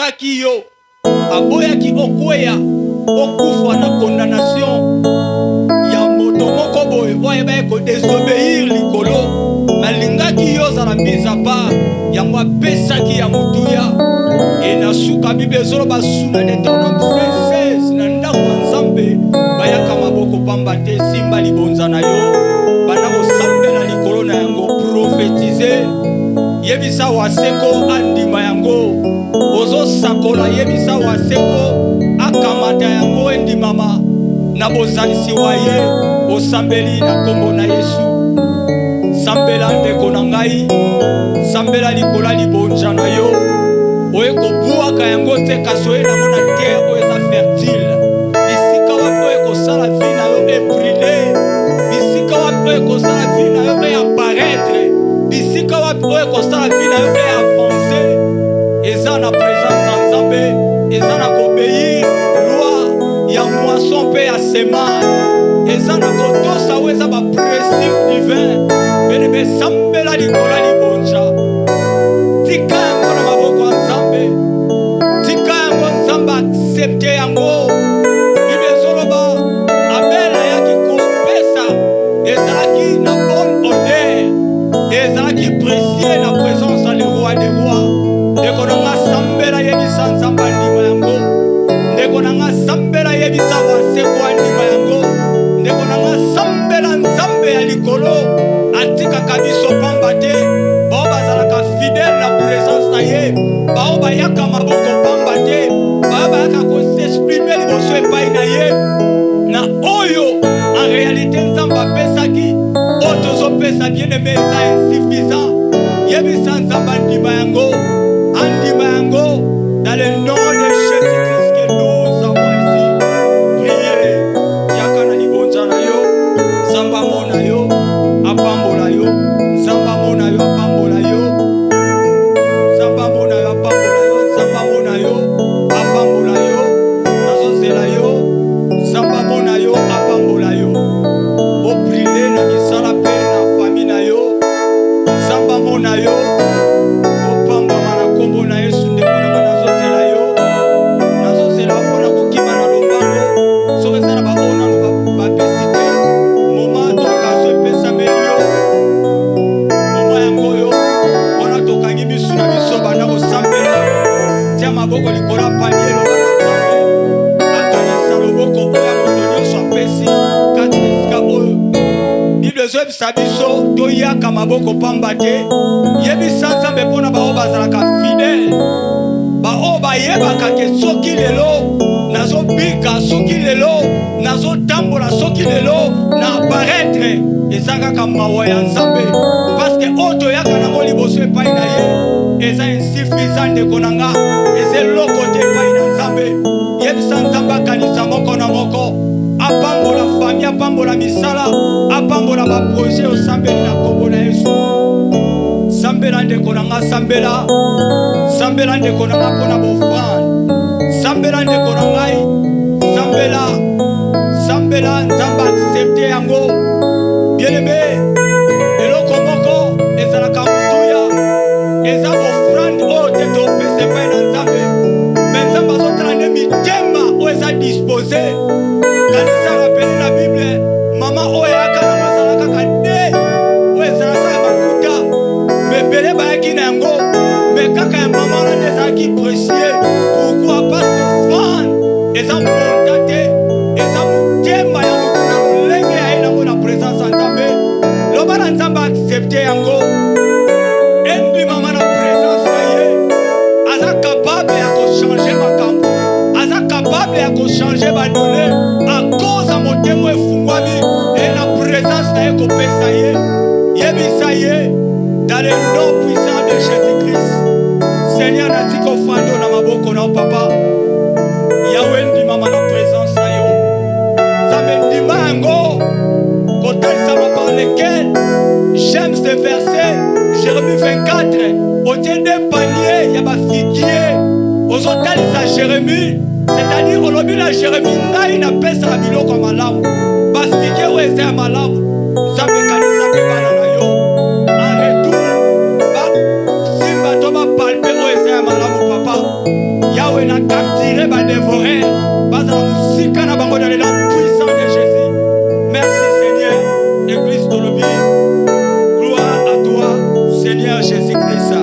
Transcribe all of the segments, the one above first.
alingaki yo, aboyaki okweya okufa na condamnation ya moto moko boye oyo bayeko désobéir likolo, alingaki yo zala mise à part yango apesaki ya motuya. E na suka Bible ezoloba suna Deutéronome 16 na ndako ya Nzambe bayaka maboko pamba te simba libonza na yo bana kosambela likolo na yango profetize yebisa waseko andima yango ozosakola yebisa waseko akamata yango endimama na bozalisi waye osambeli na kombo na Yesu. Sambela ndeko na ngai, sambela likola libonza na yo oye kobuaka yango te kaso ye nango na terre oyo eza fertile. Bisika wapi oye kosala vi na yo ebrile, bisika wapi oye kosala vi na yo eapparaître, bisika wapi oye kosala vi na yo eavance, eza na présence ya Nzambe, eza na kobeir loi ya moisson mpe ya semence, eza na kotosa oyo eza baprincipe divin. Benebe sambela likola libonza, tika yango na maboko ya Nzambe, tika yango Nzambe accepte yango. Ibezoloba Abel ayaki kopesa ezalaki na bon honneur, ezalaki précieux na présence ya le roi des rois. Ndeko nanga sambela yebisa Nzambe andima yango, ndeko nanga sambela yebisa waseko andima yango, ndeko nanga sambela Nzambe ya likolo atikaka biso pamba te, bao bazalaka fidèle na présence na ye, bao bayaka maboko pamba te, bao bayaka kosexprime liboso epai na ye na oyo en réalité Nzambe apesaki oyo tozopesa bien-aimé eza insuffisant. Yebisa Nzambe andima yango, andima yango dans le nom de Jésus-Christ que nous avons ici prié. Yaka na libonza na yo, Nzambe amona yo, apambola yo, Nzambe amona yo, apambola yo, Nzambe amona yo, apambola yo, Nzambe amona yo, apambola yo, nazozela yo, Nzambe amona yo, apambola yo, oprile na misala pe na famille na yo, Nzambe amona yo, opambama na kombo na Yesu. Ndeko nanga nazozela yo, nazozela mpona kokima na lombango soki eza na baona bapesi te moma tokaso epesameli yo moma yango yo wana tokangi misu na biso banda kosambela tia maboko likolo apanie loba na Nzambe akanisa loboko oyo moto nyonso apesi kati na esika oyo. Bible ezoyebisa biso toyaka maboko pamba te, yebisa Nzambe mpona bao bazalaka fidèle, bao bayebaka ke soki lelo nazobika, soki lelo nazotambola, soki lelo na apparaître eza kaka mawa ya Nzambe, parce que oyo toyaka nango liboso epai na ye eza insuffisant. Ndeko na nga eza eloko te epai na Nzambe. Yebisa Nzambe akanisa moko na moko, apambola famille, apambola misala, apambola baprojet osambeli na kombo na Yesu. Sambela ndeko na nga, sambela, sambela ndeko na nga mpona bofrande, sambela ndeko na ngai, sambela, sambela Nzambe accepte yango. Bien-aimé, eloko moko ezalaka motuya, eza bofrande oyo te topesa epai na Nzambe, me Nzambe azotala nde mitema oyo eza dispose. Kanisa rapele na Bible, mama oyo ayaka na mazala kaka nde oyo ezalaka ya makuta, mebele bayaki na yango, me kaka ya mama wana nde ezalaki précieux. Pourquoi? Parce que offrande eza monta te, eza motema ya motu na lolenge ya ye nango na présence ya Nzambe. Loba na Nzambe accepte yango, endi mama na présence na ye aza capable ya kochange makambo, aza capable ya kochange badone a cause ya motema efungwami e na présence na ye kopesa ye. Yebisa ye dans le nom puissant de Jésus-Christ. Seigneur, natika ofando na maboko na papa yawe ndima na présence na yo, Nzambe ndima yango kotalisama par lequel j'aime ce verset Jérémie 24 otie nde panier ya bafiguier ozotalisa Jérémie, c'est-à-dire olobi na Jérémie ngai napesaka biloko ya malamu bafiguier oyo eza ya malamu. Nzambe kanisa mpe bana na yo en retour basimba to bapalpe oyo eza ya malamu papa ya oyo na capturé ba dévorer bazala musika na bango dans le nom puissant de Jésus. Merci Seigneur. Église Tolobi, gloire à toi Seigneur Jésus-Christ.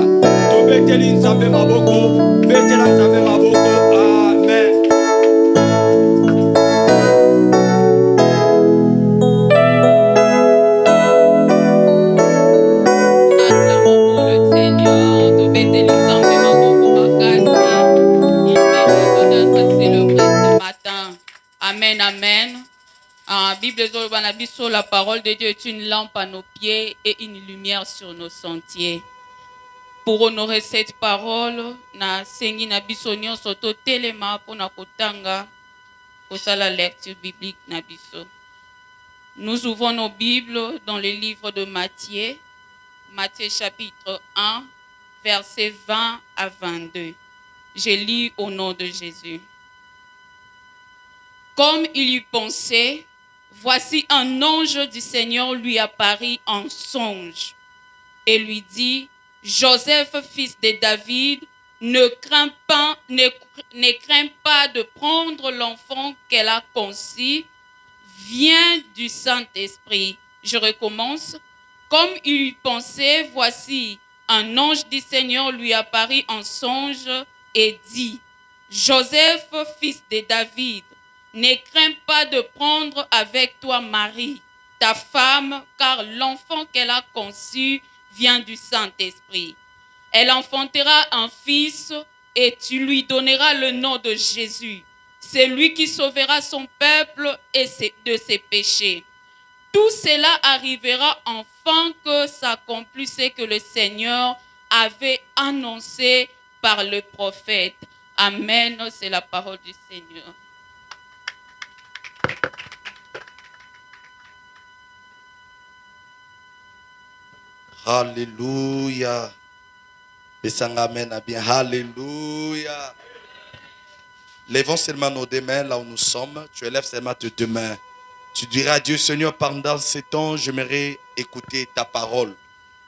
Tobeteli nzambe maboko, betela nzambe maboko. Amen. Amen, amen. Bible, la parole de Dieu est une lampe à nos pieds et une lumière sur nos sentiers. Pour honorer cette parole, na sengi na biso nyonso to telema pona kotanga kosala lecture biblique na biso. Nous ouvrons nos Bibles dans le livre de Matthieu, Matthieu chapitre 1, versets 20 à 22. Je lis au nom de Jésus. Comme il y pensait, voici un ange du Seigneur lui apparut en songe et lui dit, Joseph, fils de David, ne crains pas de prendre l'enfant qu'elle a conçu, vient du Saint-Esprit. Je recommence. Comme il y pensait, voici un ange du Seigneur lui apparut en songe et dit, Joseph, fils de David, ne crains pas de prendre avec toi Marie, ta femme, car l'enfant qu'elle a conçu vient du Saint-Esprit. Elle enfantera un fils et tu lui donneras le nom de Jésus. C'est lui qui sauvera son peuple et de ses péchés. Tout cela arrivera afin que s'accomplisse ce que le Seigneur avait annoncé par le prophète. Amen, c'est la parole du Seigneur. Alléluia. Amen. Alléluia. Lèvons seulement nos deux mains là où nous sommes. Tu élèves seulement tes deux mains. Tu diras à Dieu, Seigneur, pendant ce temps, j'aimerais écouter ta parole.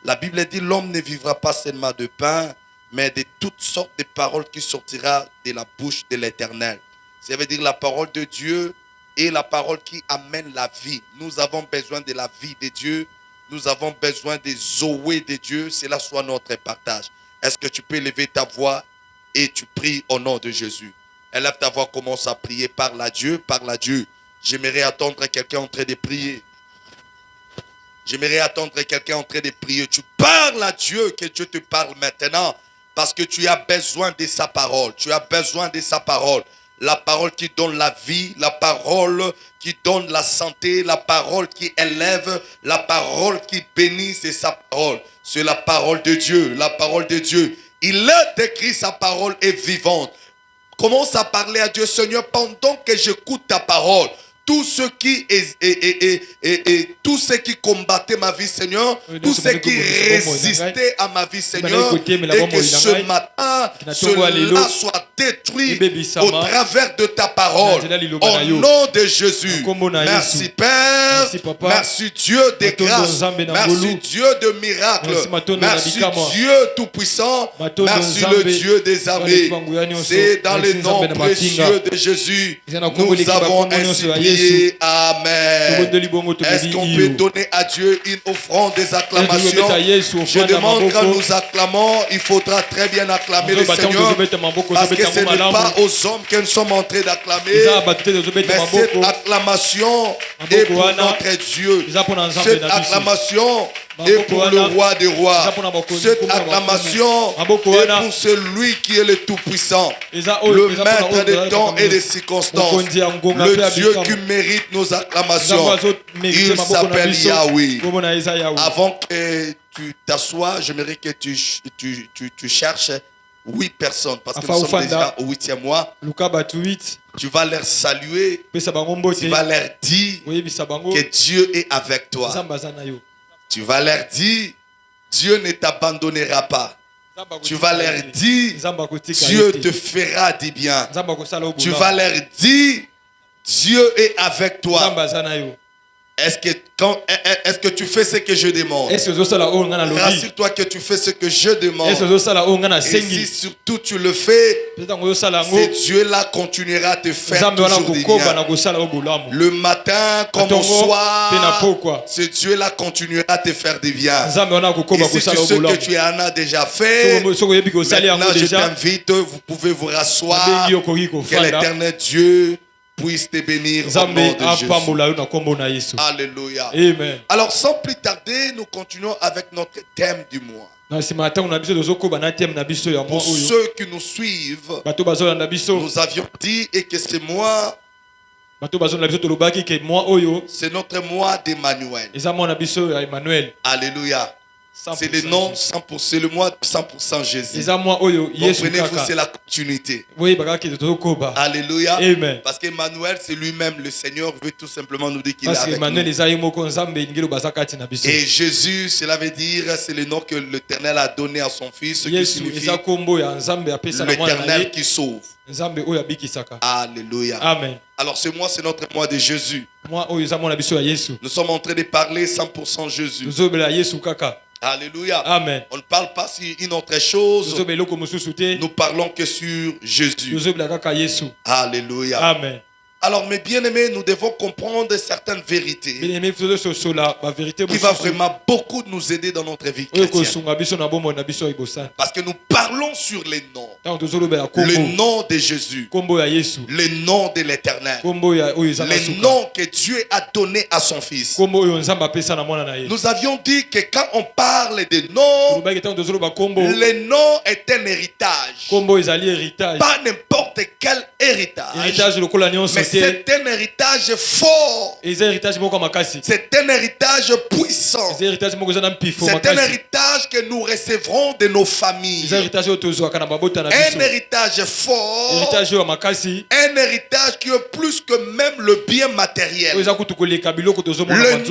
La Bible dit, l'homme ne vivra pas seulement de pain, mais de toutes sortes de paroles qui sortira de la bouche de l'Éternel. Ça veut dire la parole de Dieu est la parole qui amène la vie. Nous avons besoin de la vie de Dieu. Nous avons besoin des zoé de Dieu. Cela soit notre partage. Est-ce que tu peux lever ta voix et tu pries au nom de Jésus? Élève ta voix, commence à prier. Parle à Dieu, parle à Dieu. J'aimerais attendre quelqu'un en train de prier. J'aimerais attendre quelqu'un en train de prier. Tu parles à Dieu, que Dieu te parle maintenant. Parce que tu as besoin de sa parole. Tu as besoin de sa parole. La parole qui donne la vie, la parole qui donne la santé, la parole qui élève, la parole qui bénit, c'est sa parole. C'est la parole de Dieu, la parole de Dieu. Il est écrit, sa parole est vivante. Commence à parler à Dieu, Seigneur, pendant que j'écoute ta parole. Tout ce qui combattait ma vie, Seigneur, tout ce qui résistait à ma vie, Seigneur, et que ce matin, cela soit détruit au travers de ta parole. Au nom de Jésus. Merci Père, merci Dieu de grâce, merci Dieu de miracles, merci Dieu tout-puissant, merci le Dieu des armées. C'est dans le nom précieux de Jésus, nous avons ainsi prié. Amen. Est-ce qu'on peut donner à Dieu une offrande des acclamations? Je demande quand nous acclamons, il faudra très bien acclamer le Seigneur, parce que ce n'est pas aux hommes que nous sommes en train d'acclamer, mais cette acclamation est pour notre Dieu. Cette acclamation est pour le roi des rois. Cette acclamation est pour celui qui est le tout-puissant, le maître des temps et des circonstances, le Dieu qui mérite nos acclamations. Il s'appelle Yahweh. Avant que tu t'assoies, j'aimerais que tu cherches 8 personnes, parce que nous sommes déjà au 8e mois. Tu vas leur saluer, tu vas leur dire que Dieu est avec toi. Tu vas leur dire, Dieu ne t'abandonnera pas. Tu vas leur dire, Dieu te fera du bien. Tu vas leur dire, Dieu est avec toi. Est-ce que tu fais ce que je demande? Rassure-toi que tu fais ce que je demande. Et si surtout tu le fais, ce Dieu-là continuera à te faire toujours du bien. Le matin comme au soir, ce Dieu-là continuera à te faire du bien. Et si tu sais que tu en as déjà fait, maintenant je t'invite, vous pouvez vous rasseoir. Que l'Éternel Dieu puisse te bénir au nom de Jésus. Alléluia. Amen. Alors sans plus tarder, nous continuons avec notre thème du mois. Pour ceux qui nous suivent, nous avions dit et que ce mois, c'est notre mois d'Emmanuel. Alléluia. C'est le nom 100%, c'est le mois 100% Jésus. Comprenez-vous, c'est la continuité. Alléluia. Amen. Parce qu'Emmanuel, c'est lui-même, le Seigneur veut tout simplement nous dire qu'il est avec nous. Et Jésus, cela veut dire, c'est le nom que l'Éternel a donné à son Fils, ce qui signifie l'Éternel qui sauve. Alléluia. Amen. Alors ce mois, c'est notre mois de Jésus. Nous sommes en train de parler 100% Jésus. Alléluia. Amen. On ne parle pas sur une autre chose. Nous parlons que sur Jésus. Alléluia. Amen. Alors mes bien-aimés, nous devons comprendre certaines vérités qui va vraiment beaucoup nous aider dans notre vie chrétienne. Parce que nous parlons sur les noms. Le nom de Jésus. Le nom de l'Éternel. Le nom que Dieu a donné à son Fils. Nous avions dit que quand on parle de noms, le nom est un héritage. Pas n'importe quel héritage. Mais c'est un héritage fort. C'est un héritage puissant. C'est un héritage que nous recevrons de nos familles. Un héritage fort. Un héritage qui est plus que même le bien matériel. Le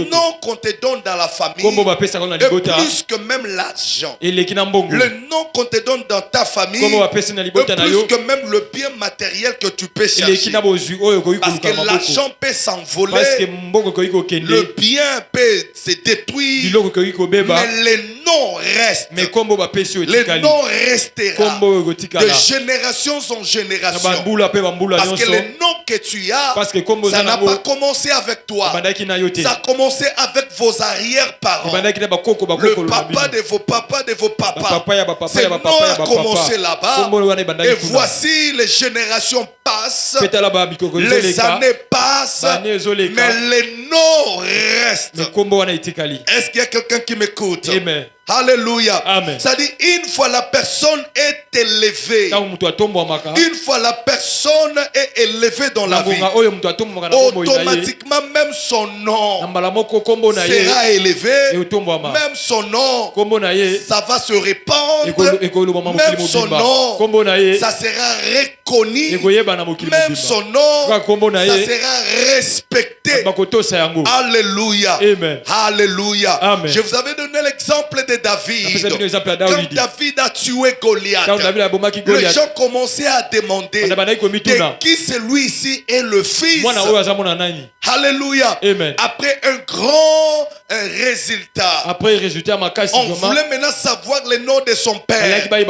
nom qu'on te donne dans la famille est plus que même l'argent. Le nom qu'on te donne dans ta famille est plus que même le bien matériel que tu peux chercher. Parce que l'argent peut s'envoler, le bien peut se détruire, mais le nom reste. Le nom restera de génération en génération. Parce que le nom que tu as, ça n'a pas commencé avec toi. Ça a commencé avec vos arrière-parents. Le papa de vos papas de vos papas. Ce nom a commencé là-bas. Et voici les générations passent, les années passent, mais les noms restent. Est-ce qu'il y a quelqu'un qui m'écoute? Amen. Alléluia. Amen. Ça dit, une fois la personne est élevée, une fois la personne est élevée dans la vie, automatiquement même son nom sera élevé, même son nom, ça va se répandre, même son nom, ça sera reconnu, même son nom, ça sera respecté. Alléluia. Amen. Alléluia. Amen. Je vous avais donné l'exemple de David. Quand David a tué Goliath, les gens commençaient à demander de qui celui-ci est le fils. Alléluia. Amen. Après un grand résultat, on voulait maintenant savoir le nom de son père. Après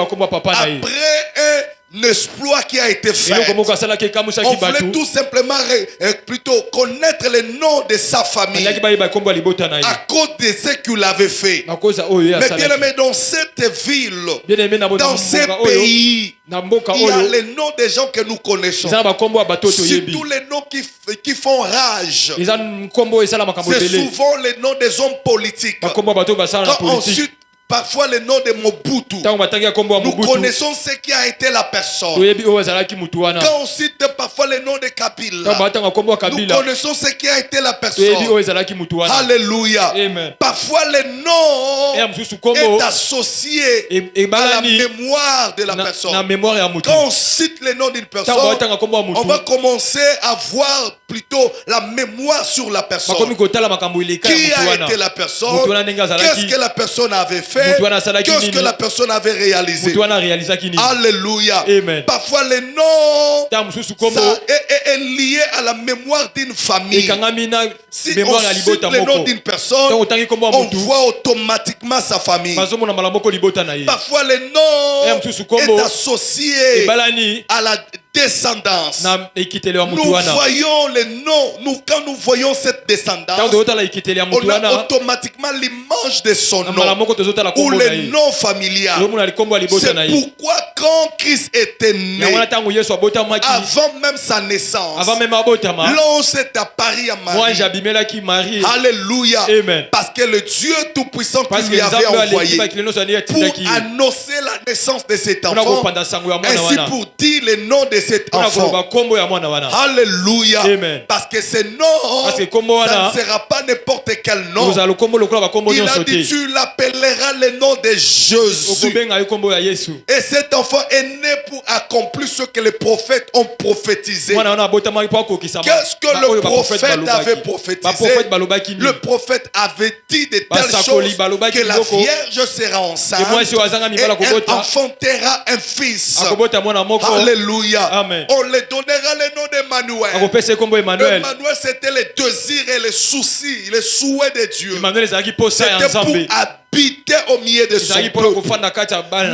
un exploit qui a été fait, on voulait tout simplement plutôt connaître le nom de sa famille à cause de ce qu'il avait fait. Mais bien aimé, dans cette ville, dans ce pays, il y a les noms des gens que nous connaissons, surtout les noms qui font rage. C'est souvent les noms des hommes politiques. Quand ensuite parfois le nom de Mobutu, nous connaissons ce qui a été la personne. Quand on cite parfois le nom de Kabila, nous connaissons ce qui a été la personne. Alléluia. Amen. Parfois le nom est associé à la mémoire de la personne. Quand on cite le nom d'une personne, on va commencer à voir plutôt la mémoire sur la personne. Qui a été la personne? Qu'est-ce que la personne avait fait? Qu'est-ce que la personne avait réalisé? Alléluia. Amen. Parfois les noms ça est lié à la mémoire d'une famille. Si on cite le nom d'une personne, on voit automatiquement sa famille. Parfois le nom est associé à la descendance. Nous voyons les noms, quand nous voyons cette descendance, on a automatiquement l'image de son nom ou le nom familial. C'est pourquoi quand Christ était né, avant même sa naissance, l'ange s'est apparu à Marie. Alléluia. Amen. Parce que le Dieu Tout-Puissant qui lui avait envoyé pour annoncer la naissance de cet enfant, ainsi pour dire le nom de cet enfant. Alléluia. Amen. Parce que ce nom, ça ne sera pas n'importe quel nom. Il a dit, tu l'appelleras le nom de Jésus. Et cet enfant est né pour accomplir ce que les prophètes ont prophétisé. Qu'est-ce que le prophète avait prophétisé? Le prophète avait dit de telles choses que la Vierge sera enceinte et elle enfantera un fils. Alléluia. Amen. On lui donnera le nom d'Emmanuel. Emmanuel, c'était le désir et le souci, le souhait de Dieu. C'était pour habiter au milieu de son peuple.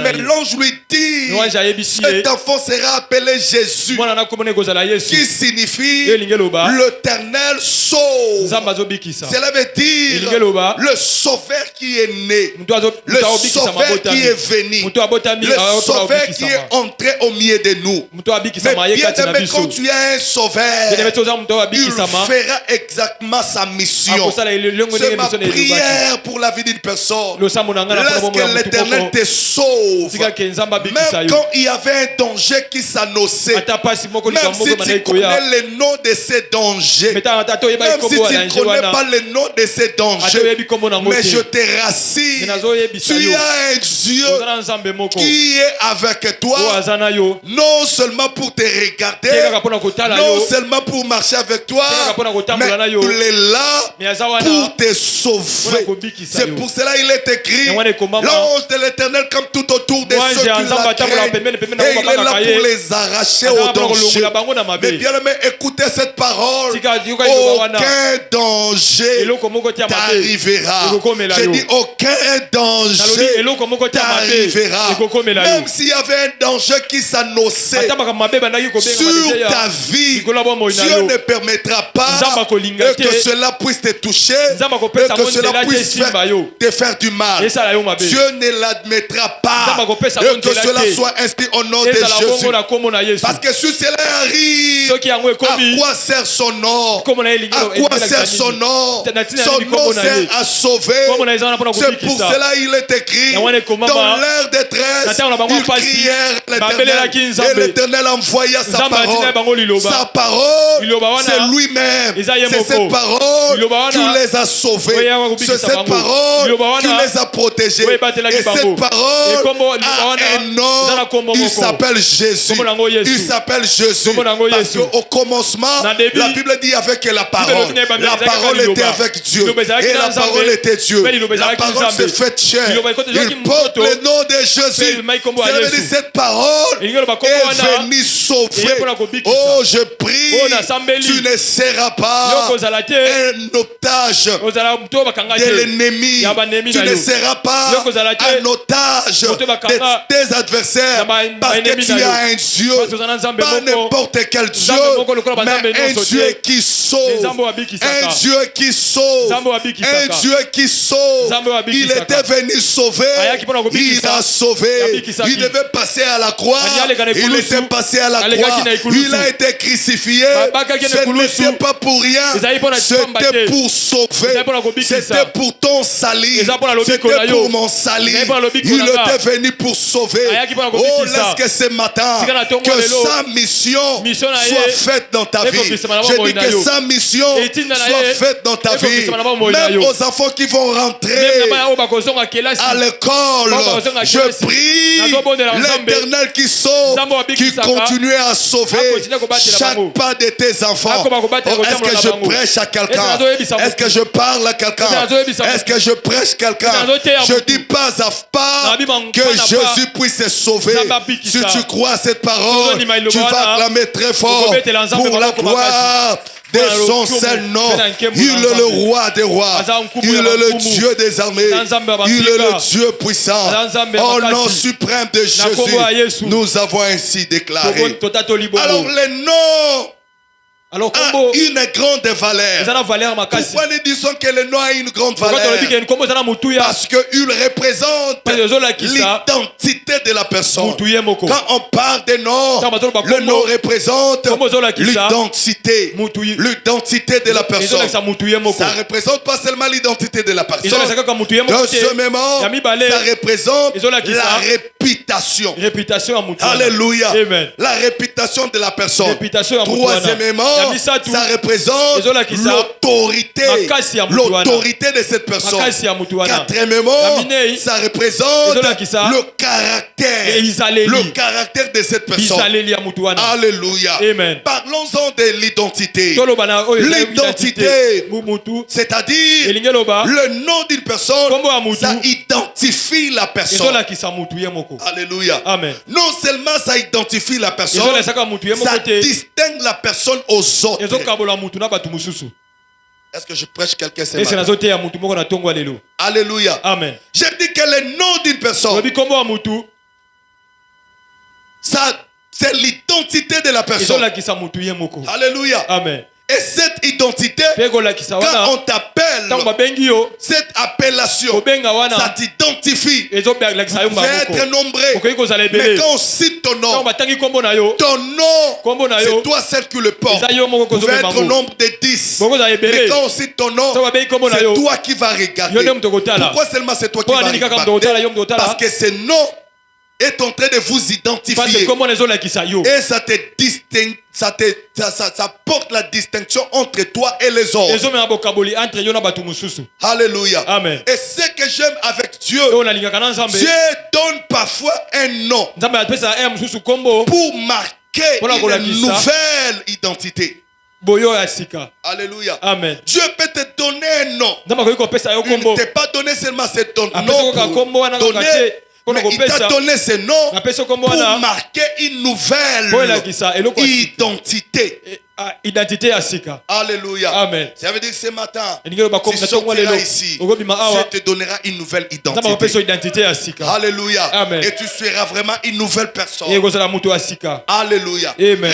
Mais l'ange lui dit, cet enfant sera appelé Jésus, qui signifie l'Éternel sauve. Cela veut dire le sauveur qui est né, le sauveur qui est venu, le sauveur qui est entré au milieu de nous. Mais bien aimé, quand tu as un sauveur, il fera exactement sa mission. C'est ma prière pour la vie d'une personne. Lorsque l'Éternel te sauve, même quand il y avait un danger qui s'annonçait, même si tu connais le nom de ces dangers, même si tu ne connais pas le nom de ces dangers, mais je te rassure, tu as un Dieu qui est avec toi, non seulement pour te regarder, non seulement pour marcher avec toi, mais il est là pour te sauver. C'est pour cela qu'il est écrit, l'ange de l'Éternel comme tout autour de ceux qui la craignent, et il est là pour les arracher au danger. Mais bien aimé, écoutez cette parole, aucun danger t'arrivera. J'ai dit aucun danger t'arrivera. Même s'il y avait un danger qui s'annonçait sur ta vie, Dieu ne permettra pas que cela puisse te toucher, et que cela puisse te faire du mal. Dieu ne l'admettra pas, et que cela soit inscrit au nom de Jésus. Parce que si cela arrive, à quoi sert son nom? À quoi sert son nom? Son nom sert à sauver. C'est pour cela qu'il est écrit, dans leur détresse, ils crièrent l'Éternel, et l'Éternel envoya sa parole. Sa parole, c'est lui-même. C'est cette parole qui les a sauvés. C'est cette parole qui les a protégés. Et cette parole a un nom. Il s'appelle Jésus. Il s'appelle Jésus. Parce qu'au commencement, la Bible dit avec la parole. La parole était avec Dieu. Et la parole était Dieu. La parole s'est faite chair. Il porte le nom de Jésus. Ça veut dire cette parole est venue sauver. Oh, je prie, tu ne seras pas un otage de l'ennemi. Tu ne seras pas un otage de tes adversaires, parce que tu as un Dieu, pas n'importe quel Dieu, mais un Dieu qui sauve, un Dieu qui sauve, un Dieu qui sauve. Il était venu sauver, il a sauvé. Il devait passer à la croix, il était passé à la croix, il a été crucifié. Ce n'était pas pour rien, c'était pour sauver, c'était pour ton salut, C'était pour mon salut. Il était venu pour sauver. Oh, laisse que ce matin, que sa mission soit faite dans ta vie. Je dis que sa mission soit faite dans ta vie. Même aux enfants qui vont rentrer à l'école, je prie l'Éternel qui sauve, qui continue à sauver chaque pas de tes enfants. Oh, est-ce que je prêche à quelqu'un? Est-ce que je parle à quelqu'un? Est-ce que je prêche quelqu'un? Je dis pas à pas que Jésus puisse sauver. Si tu crois à cette parole, tu vas clamer très fort pour la gloire de son seul nom. Il est le roi des rois. Il est le Dieu des armées. Il est le Dieu puissant. Au nom suprême de Jésus, nous avons ainsi déclaré. Alors les noms a une grande valeur. Pourquoi nous disons que le nom a une grande valeur? Parce qu'il représente l'identité de la personne. Quand on parle de nom, le nom représente l'identité. L'identité de la personne. Ça ne représente pas seulement l'identité de la personne. Deuxièmement, ça représente la réputation. Alléluia. La réputation de la personne. Troisièmement, ça représente l'autorité de cette personne. Quatrièmement, ça représente le caractère de cette personne. Alléluia. Parlons-en de l'identité. L'identité, c'est-à-dire le nom d'une personne, ça identifie la personne. Alléluia. Non seulement ça identifie la personne, ça distingue la personne aux autres. Est-ce que je prêche quelqu'un ce matin? Alléluia. Amen. Je dis que le nom d'une personne, ça, c'est l'identité de la personne. Alléluia. Amen. Et cette identité, quand on t'appelle, cette appellation, ça t'identifie. Vous pouvez être nombreux, mais quand on cite ton nom, c'est toi celle qui le porte. Vous pouvez être au nombre de 10, mais quand on cite ton nom, c'est toi qui vas regarder. Pourquoi seulement c'est toi qui vas regarder? Parce que ce nom est en train de vous identifier. Et ça te distingue, ça porte la distinction entre toi et les autres. Alléluia. Amen. Et ce que j'aime avec Dieu, Dieu donne parfois un nom pour marquer une nouvelle identité. Alléluia. Amen. Dieu peut te donner un nom. Il ne t'a pas donné seulement ce nom pour donner, mais il t'a donné ce nom pour marquer une nouvelle identité. Alléluia. Amen. Ça veut dire que ce matin, tu sortiras ici, Dieu te donnera une nouvelle identité. Alléluia. Amen. Et tu seras vraiment une nouvelle personne. Alléluia. Amen.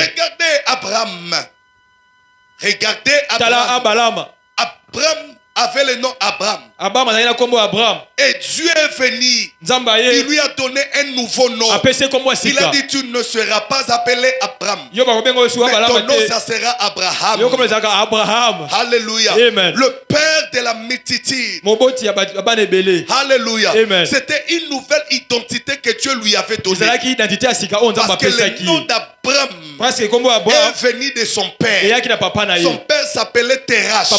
Regardez Abraham. Abraham avait le nom Abraham. Et Dieu est venu. Il lui a donné un nouveau nom. Il a dit, tu ne seras pas appelé Abraham, mais ton nom ça sera Abraham. Alléluia. Amen. Le père de la multitude. Alléluia. Amen. C'était une nouvelle identité que Dieu lui avait donnée. Parce que le nom d'Abraham est venu de son père. Son père s'appelait Terach.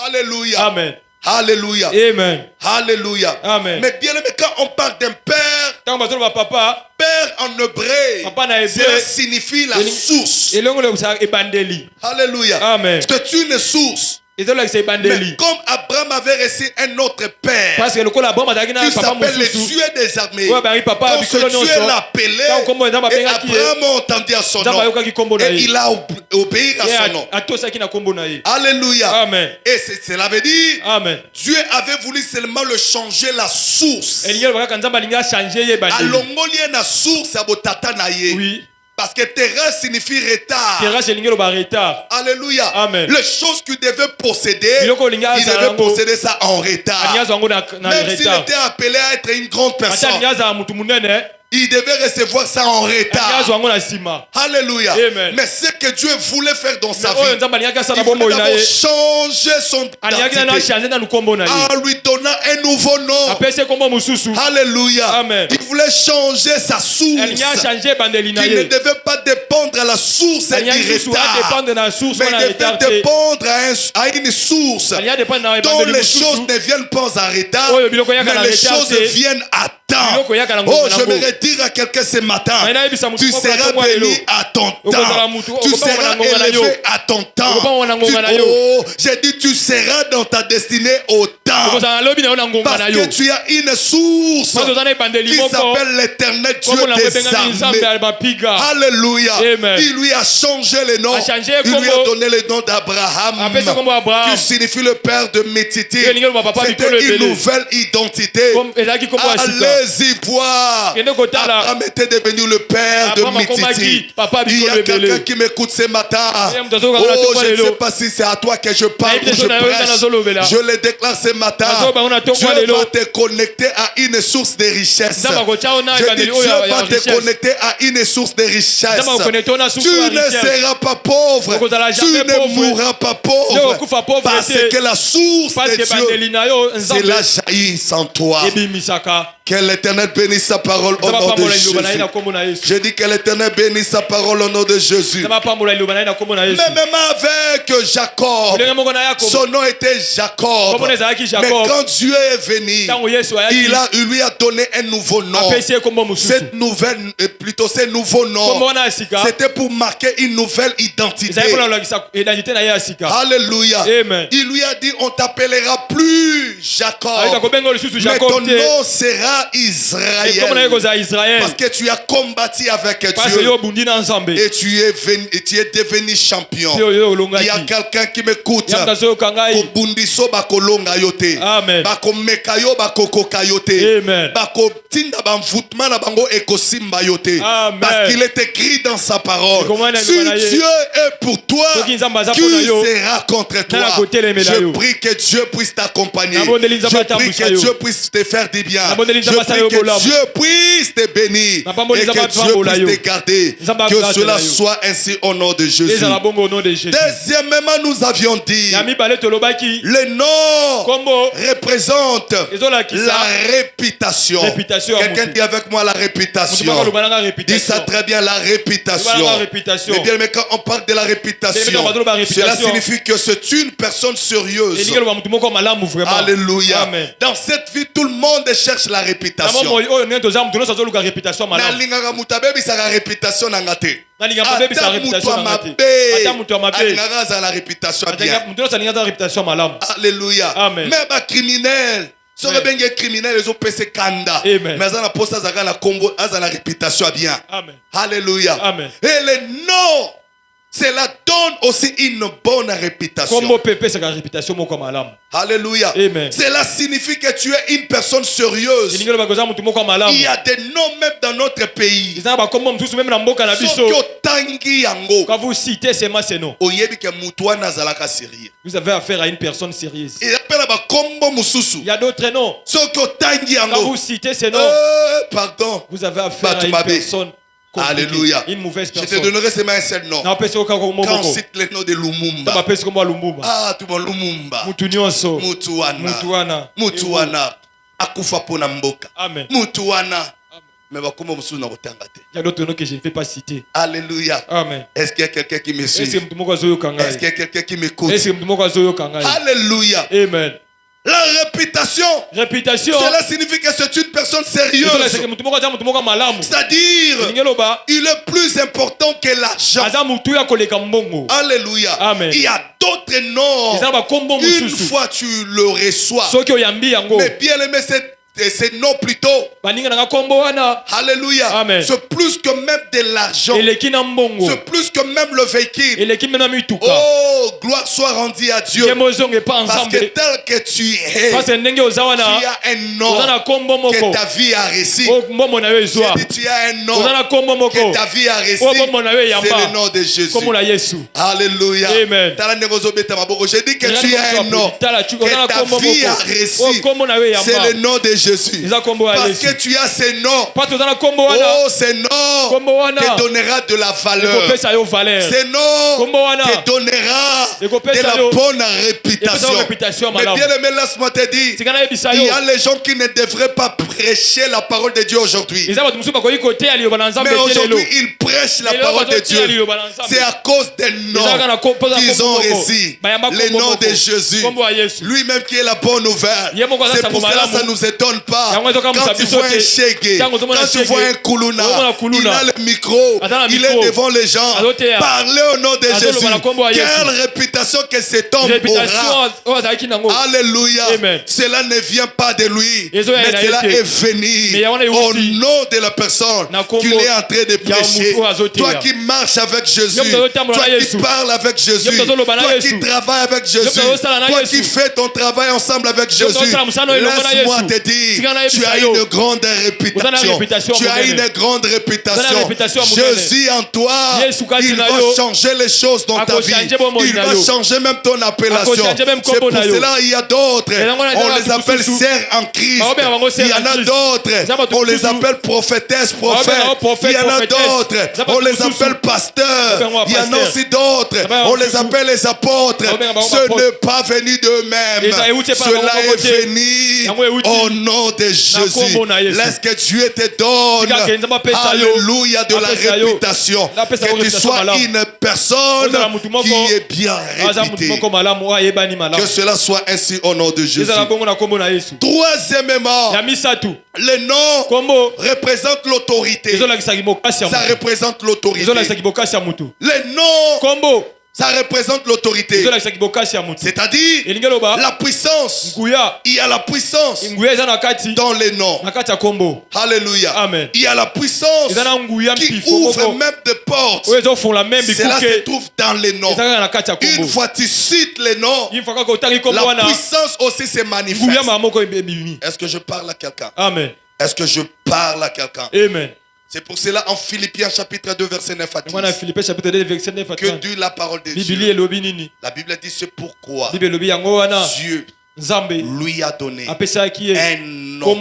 Alléluia. Amen. Alléluia. Amen. Alléluia. Amen. Mais bien aimé, quand on parle d'un père, père en hébreu, cela signifie la source. Alléluia. Amen. C'est une source. Mais comme Abraham avait reçu un autre père qui s'appelle le Dieu des armées, quand ce Dieu l'a appelé, et Abraham a entendu à son nom, et il a obéi à son nom. Alléluia. Amen. Et cela veut dire, Amen. Dieu avait voulu seulement le changer la source. Alongolier na source à botata na ye. Oui. Parce que terre signifie retard. Alléluia. Amen. Les choses qu'il devait posséder, il devait posséder ça en retard. Même s'il était appelé à être une grande personne, il devait recevoir ça en retard. Alléluia. Amen. Mais ce que Dieu voulait faire dans sa vie, il il voulait d'abord changer son identité en lui donnant un nouveau nom. Alléluia. Amen. Il voulait changer sa source. Il ne devait pas dépendre à la source du retard, mais il devait dépendre à une source dont les choses ne viennent pas en retard, mais les choses viennent à temps. Oh, j'aimerais dire à quelqu'un ce matin, tu seras béni à ton temps. Tu seras élevé à ton temps. Oh, j'ai dit tu seras dans ta destinée au temps. Parce que tu as une source qui s'appelle l'éternel Dieu des armées. Alléluia. Il lui a changé le nom. Il lui a donné le nom d'Abraham, qui signifie le père de Métiti. C'était une nouvelle identité. Allez-y voir. Abraham était devenu le père de Métiti. Il y a quelqu'un qui m'écoute ce matin. Oh, je ne sais pas si c'est à toi que je parle ou je prêche. Je le déclare ce matin. Dieu va te connecter à une source de richesse. Je dis, Dieu va te connecter à une source de richesse. Tu ne seras pas pauvre. Tu ne mourras pas pauvre. Parce que la source de Dieu, c'est la jaillisse en toi. Que l'Éternel bénisse sa parole au nom de Jésus. Je dis que l'Éternel bénisse sa parole au nom de Jésus. Mais même avec Jacob, son nom était Jacob. Mais quand Dieu est venu, il lui a donné un nouveau nom. Cette nouvelle, plutôt ce nouveau nom, c'était pour marquer une nouvelle identité. Alléluia. Amen. Il lui a dit, on t'appellera plus Jacob, mais ton nom sera Israël. Parce que tu as combattu avec Dieu et tu es devenu champion. Il y a quelqu'un qui m'écoute. Kobundiso bakolonga yote. Bakomeka yo bakokoka yote. Bakotinda bamvutma na bango ekosimba yote. Parce qu'il est écrit dans sa parole, si Dieu est pour toi, qui sera contre toi? Je prie que Dieu puisse t'accompagner. Je prie que Dieu puisse te faire du bien. Je prie que Dieu puisse te bénir et que Dieu puisse te garder. Que cela soit ainsi au nom de Jésus. Deuxièmement, nous avions dit, le nom représente la réputation. Quelqu'un dit avec moi la réputation. Dis ça très bien, la réputation. Mais bien, mais quand on parle de la réputation, cela signifie que c'est une personne sérieuse. Alléluia. Amen. Dans cette vie, tout le monde cherche la réputation. Alléluia. Amen. Même un criminel, si on est bien criminel, ils ont passé kanda. Mais ils ont posé la combo, ils ont la réputation bien. Amen. Alléluia. Amen. Et le nom, cela donne aussi une bonne réputation. Alléluia. Amen. Cela signifie que tu es une personne sérieuse. Il y a des noms même dans notre pays. Quand vous citez ces noms, vous avez affaire à une personne sérieuse. Il y a d'autres noms. Quand vous citez ces noms, vous avez affaire à une personne. Alléluia. Une mauvaise personne. Je te donnerai seulement un seul nom. Quand on cite le nom de Lumumba. Ah, tout le monde Lumumba. Mutuana. Akufa pona mboka. Amen. Mutuana. Mais il y a d'autres noms que je ne vais pas citer. Alléluia. Amen. Est-ce qu'il y a quelqu'un qui me suit? Est-ce qu'il y a quelqu'un qui m'écoute? Alléluia. Amen. La réputation, cela signifie que c'est une personne sérieuse. C'est-à-dire, il est plus important que l'argent. Alléluia. Amen. Il y a d'autres noms. Une fois tu le reçois. Mais bien aimé, c'est non plutôt. Alléluia. Amen. C'est plus que même de l'argent. C'est plus que même le véhicule. Oh, gloire soit rendue à Dieu. Parce que tel que tu es, tu as un nom que ta vie a réussi. Tu as un nom que ta vie a réussi. C'est le nom de Jésus. Alléluia. Amen. Je dis que tu as un nom que ta vie a réussi. C'est le nom de Jésus. Jésus. Parce que tu as ces noms. Oh, ces noms te donnera de la valeur. Ces noms te donnera de la bonne réputation. Mais bien aimé, laisse-moi te dire, il y a les gens qui ne devraient pas prêcher la parole de Dieu aujourd'hui. Mais aujourd'hui, ils prêchent la parole de Dieu. C'est à cause des noms qu'ils ont reçus. Les noms de Jésus. Lui-même qui est la bonne nouvelle. C'est pour cela que ça ne nous étonne pas. Quand tu vois un Shege, quand tu vois un Kuluna, il a le micro, il est devant les gens. Parlez au nom de Jésus. Quelle réputation que cet homme aura. Alléluia. Cela ne vient pas de lui, mais cela est venu au nom de la personne qu'il est en train de prêcher. Toi qui marches avec Jésus, toi qui parles avec Jésus, toi qui travailles avec Jésus, toi qui fais ton travail ensemble avec Jésus, laisse-moi te dire, tu as une grande réputation. Tu as une grande réputation. Jésus en toi, il va changer les choses dans ta vie. Il va changer même ton appellation. C'est pour cela il y a d'autres, on les appelle sœurs en Christ. Il y en a d'autres, on les appelle prophétesses, prophètes. Il y en a d'autres, on les appelle pasteurs. Il y en a aussi d'autres, on les appelle les apôtres. Ce n'est pas venu d'eux-mêmes. Cela est venu au nom de Jésus. Laisse que Dieu te donne, alléluia, de la réputation. Que tu sois une personne qui est bien réputée. Que cela soit ainsi au nom de Jésus. Troisièmement, le nom représente l'autorité. Ça représente l'autorité. Le nom, ça représente l'autorité. C'est-à-dire la puissance. Il y a la puissance dans les noms. Alléluia. Amen. Il y a la puissance qui ouvre même des portes. Cela se trouve dans les noms. Une fois tu cites les noms, la puissance aussi se manifeste. Est-ce que je parle à quelqu'un? Amen. Est-ce que je parle à quelqu'un? Amen. C'est pour cela en Philippiens chapitre 2 verset 9 à 10 que dit la parole de Dieu. La Bible dit c'est pourquoi Dieu lui a donné un nom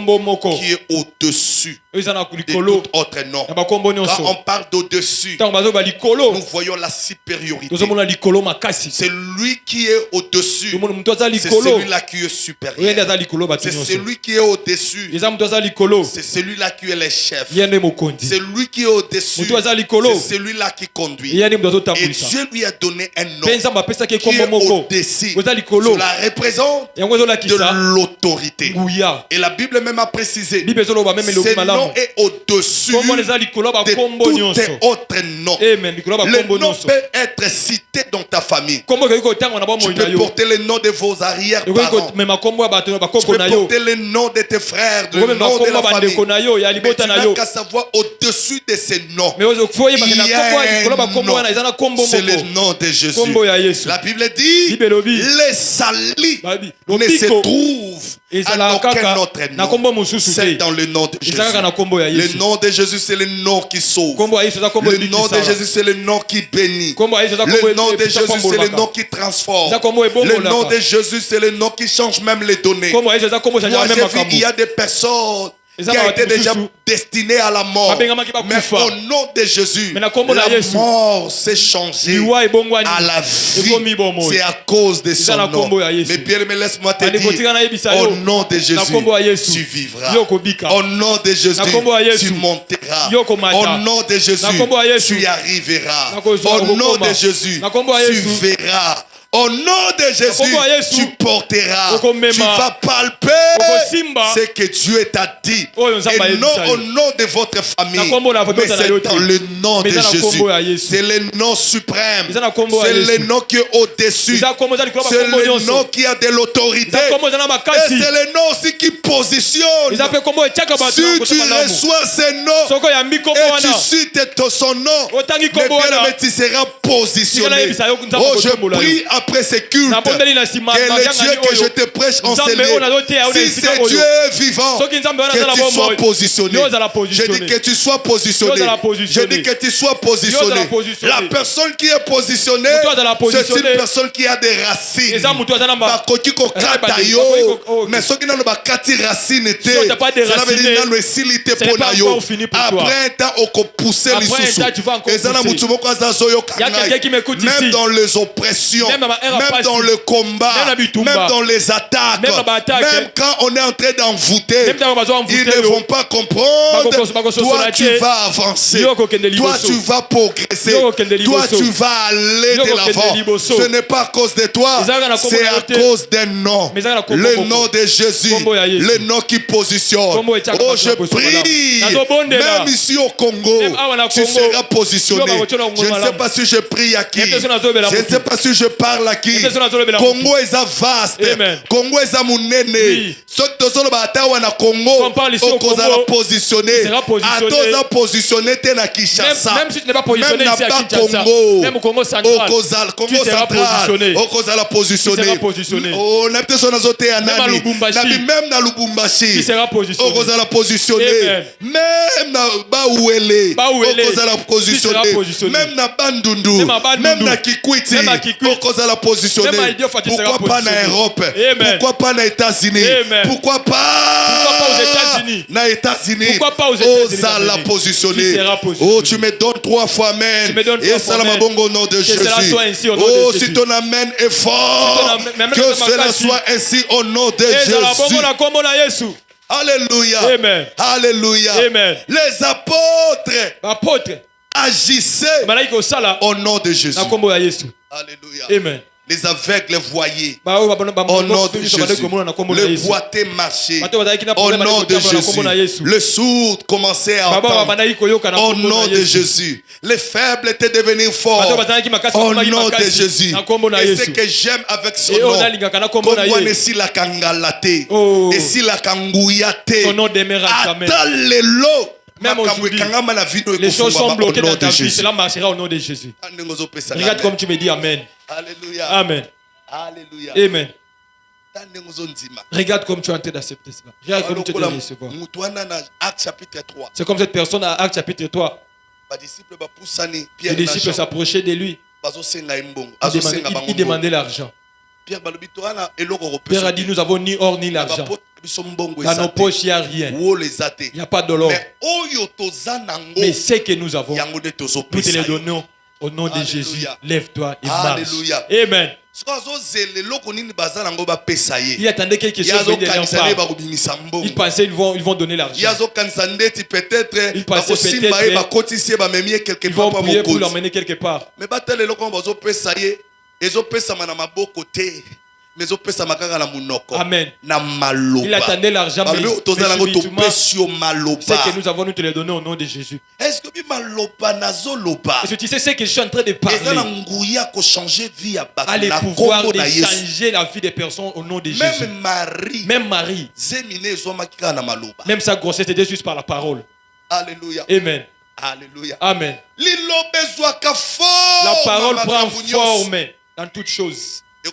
qui est au-dessus de tout autre nom. Quand on parle d'au-dessus, nous voyons la supériorité. C'est lui qui est au-dessus. C'est celui-là qui est supérieur. C'est celui qui est au-dessus. C'est celui-là qui est le chef. C'est lui qui est au-dessus. C'est celui-là qui conduit. Et Dieu lui a donné un nom qui est au-dessus. Cela représente de l'autorité. Et la Bible même a précisé, ce nom est au-dessus de tout autre nom. Le nom peut être cité dans ta famille. Tu peux porter le nom de vos arrière-parents. Tu peux porter le nom de tes frères, le nom de la famille. Mais tu n'as qu'à savoir au-dessus de ces noms, il y a un nom. C'est le nom de Jésus. La Bible dit, les salis ne se trouvent à aucun autre nom. C'est dans le nom de Jésus. Le nom de Jésus, c'est le nom qui sauve. Le nom de Jésus, c'est le nom qui bénit. Le nom de Jésus, c'est le nom qui transforme. Le nom de Jésus, c'est le nom qui change même les données. Moi, j'ai vu, il y a des personnes qui a été déjà destiné à la mort, mais au nom de Jésus, la mort s'est changée à la vie. C'est à cause de son nom. Mais Pierre, laisse-moi te dire, au nom de Jésus, tu vivras. Au nom de Jésus, tu monteras. Au nom de Jésus, tu y arriveras. Au nom de Jésus, tu verras. Au nom de Jésus, tu porteras, tu vas palper ce que Dieu t'a dit. Et non au nom de votre famille, mais c'est dans le nom de Jésus. C'est le nom suprême. C'est le nom qui est au-dessus. C'est le nom qui a de l'autorité. Et c'est le nom aussi qui positionne. Si tu reçois ce nom et tu cites son nom, tu seras positionné. Oh, je prie à après ce culte que le Dieu que je te prêche en ces lieux, si c'est Dieu vivant, que tu sois positionné. Je dis que tu sois positionné. Je dis que tu sois positionné. La personne qui est positionnée, c'est une personne qui a des racines. Mais ceux qui n'ont pas de racines, cela veut dire après un temps, on peut pousser les sous. Même dans les oppressions, même dans le combat, même dans les attaques, même quand on est en train d'envoûter, ils ne vont pas comprendre. Toi, tu vas avancer. Toi, tu vas progresser. Toi, tu vas aller de l'avant. Ce n'est pas à cause de toi, c'est à cause d'un nom. Le nom de Jésus. Le nom qui positionne. Oh, je prie. Même ici au Congo, tu seras positionné. Je ne sais pas si je prie à qui. Je ne sais pas si je parle à qui. Congo est vaste. Congo est monene. Ceux qui sont dans Congo, on est positionné. À tous positionné, tu es à Kinshasa. Même si tu n'es pas positionné ici à Kinshasa, même au Congo central, tu seras positionné. On a peut-être même à Lubumbashi, tu seras positionné. Même à Baouele, tu seras positionné. Même à Bandundu, même à Kikwiti, tu seras positionné. Pourquoi pas en Europe? Pourquoi pas aux États-Unis? Pourquoi pas aux États-Unis? Pourquoi pas aux États-Unis? La positionner. Oh, tu me donnes 3 fois amen. Et ça la au nom de Jésus. Oh, si ton amen est fort, que cela soit ainsi au nom de Jésus. Alléluia. Amen. Alléluia. Amen. Les apôtres agissaient au nom de Jésus. Alléluia. Amen. Les aveugles voyaient au nom de Jésus. Le boiteux marchait au nom de Jésus. Le sourd commençait à entendre au nom de Jésus. Les faibles étaient devenus forts au nom de Jésus. Et ce que j'aime avec son nom, comme ici la kangalate, ici la kangouyate, attends les lots. Même aujourd'hui, les choses sont bloquées dans ta vie. Cela marchera au nom de Jésus. Regarde comme tu me dis Amen. Alléluia. Amen. Alléluia. Amen. Regarde comme tu es en train d'accepter cela. Regarde comme tu es en train de recevoir. C'est comme cette personne à Acte chapitre 3. Les disciples s'approchaient de lui. Ils demandaient l'argent. Pierre a dit, nous n'avons ni or ni l'argent. Dans nos poches, il n'y a rien. Il n'y a pas de l'or. Mais ce que nous avons, nous te les donnons au nom de Jésus. Lève-toi et marche. Amen. Il attendait quelque chose de leur part. Ils pensaient qu'ils vont donner l'argent. Ils pensaient peut-être qu'ils vont prier pour l'emmener quelque part. Amen. Il attendait l'argent, mais spirituellement, ce que nous avons, nous te le donnons au nom de Jésus. Est-ce que tu sais ce que je suis en train de parler? Allez pouvoir de changer la vie des personnes au nom de Jésus. Même Marie, même sa grossesse était juste par la parole. Alléluia. Amen. Alléluia. Amen. La parole prend forme dans toutes choses. Ça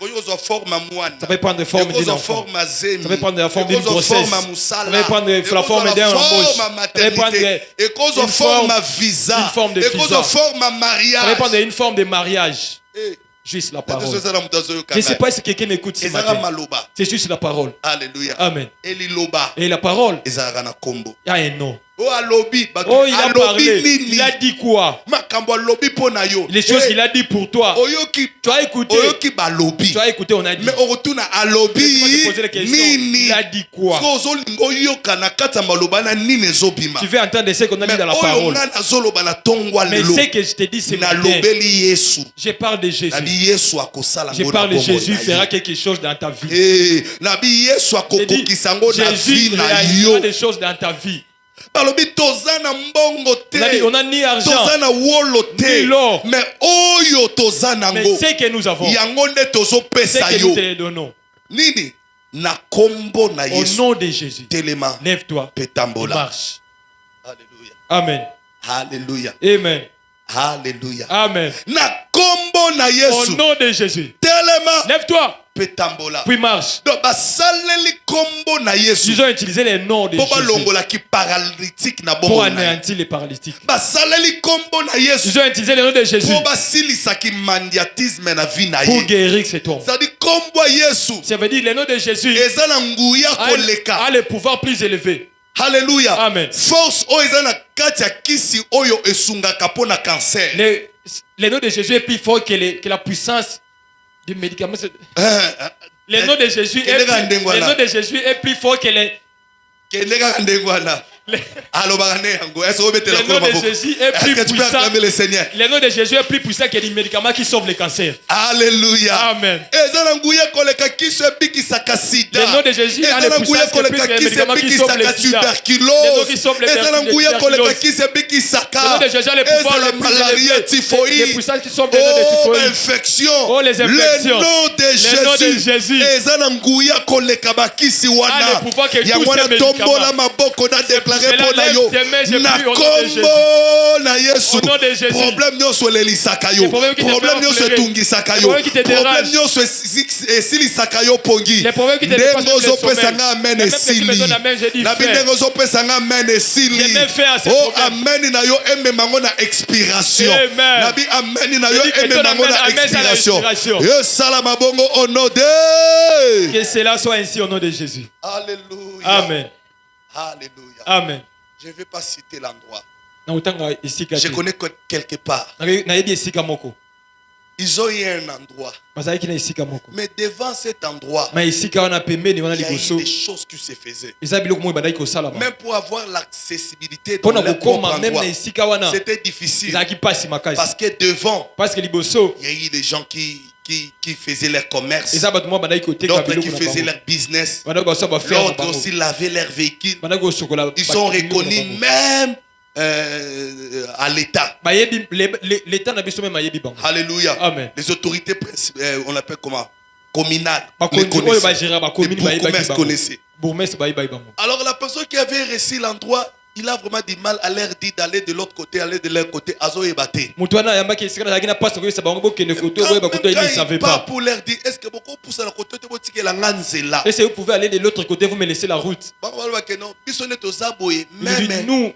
peut prendre la forme d'un enfant. Ça peut prendre la forme d'une grossesse. Ça peut prendre la forme d'un embauche. Ça peut prendre une forme de visa. Ça peut prendre une forme de mariage. Juste la parole. Je ne sais pas si quelqu'un m'écoute ce matin. C'est juste la parole. Alléluia. Amen. Et la parole, il y a un nom. Oh, il a parlé. Il a dit quoi? Les choses qu'il a dit pour toi. Tu as écouté. Tu as écouté, on a dit. Mais on retourne à Alobi. Il a dit quoi? Tu veux entendre ce qu'on a dit dans la parole. Mais ce que je te dis, c'est matin. Je parle de Jésus. Je parle de Jésus fera quelque chose dans ta vie. Jésus réalisera des choses dans ta vie. On a ni argent, ni l'or. Mais ce que nous avons, c'est que nous te les donnons. Au nom de Jésus, lève-toi et marche. Alléluia. Amen. Alléluia. Amen. Alléluia. Amen. kombo na Au Yesu. nom de Jésus. Telema. Lève-toi. Petambola. Puis marche. Donc basaleli kombo na Yesu. Ils ont utilisé les noms de Pour Jésus longola ki paralytique na pour bombo. anéantir les paralytiques. Basaleli kombo na Yesu. Ils ont utilisé les noms de Jésus Pour basilisa ki mandiatisme na vie na pour ye. guérir cet homme. Ça dit kombo Yesu. Ça veut dire les noms de Jésus Eza na nguya koleka. a le pouvoir plus élevé. Alléluia. Amen. Force o eza na kati ya kisi oyo esungaka pona cancer. Les noms de Jésus est plus fort que la puissance du médicament. Les noms de Jésus est plus fort que les... Kendeka ndengwana. Alobaka ne yango. Est-ce que les noms de Jésus est plus puissant. le Seigneur? Les noms de Jésus est plus puissant que les médicaments qui sauvent le cancer. Alléluia. Amen. Eza na nguya koleka kiso ebikisaka sida. Les noms de Jésus a le puissance que plus les médicaments qui sauvent le sida. Les noms qui sauvent le Eza na nguya koleka kiso ebikisaka. Les noms de Jésus a le pouvoir le plus élevé. Les puissances qui sauvent les noms de typhoïde. Infection. Oh, les infections. Le nom de Jésus. Eza na nguya koleka bakisi wana. A le pouvoir que tous ces Yangwana médicaments. tombola maboko na déclarer pona yo. Na Au kombo na Yesu. nom de Jésus. Problème nyonso elelisaka yo. Problème nyonso etungisaka yo. Problème nyonso esilisaka yo pongi. Ndenge ozopesa nga amen esili. Na ndenge ozopesa nga amen esili. Oh amen na yo ememango na expiration. Na bi amen na yo ememango na expiration. Yo sala mabongo au nom de. Que cela soit ainsi au nom de Jésus. Alléluia. Amen. Alléluia. Amen. Je ne vais pas citer l'endroit. Je Je connais quelque part. Ils ont eu un endroit. Mais devant cet endroit, il y a eu des choses qui se faisaient. Même pour avoir l'accessibilité dans leur propre endroit, c'était difficile. Parce que devant, il y a eu des gens qui faisaient leur commerce, d'autres qui faisaient leur business, d'autres aussi lavaient leur véhicule. Ils sont reconnus même à l'État. Alléluia. Amen. Les autorités, on l'appelle comment? Communales. Les bourgmestres connaissaient. Alors la personne qui avait reçu l'endroit, il a vraiment du mal à leur dire d'aller de l'autre côté, aller de leur côté. Azo ebate. Quand il part pour leur dire, est-ce que beaucoup poussent à la côté de la nganzela? Est-ce que vous pouvez aller de l'autre côté, vous me laissez la route? Nous,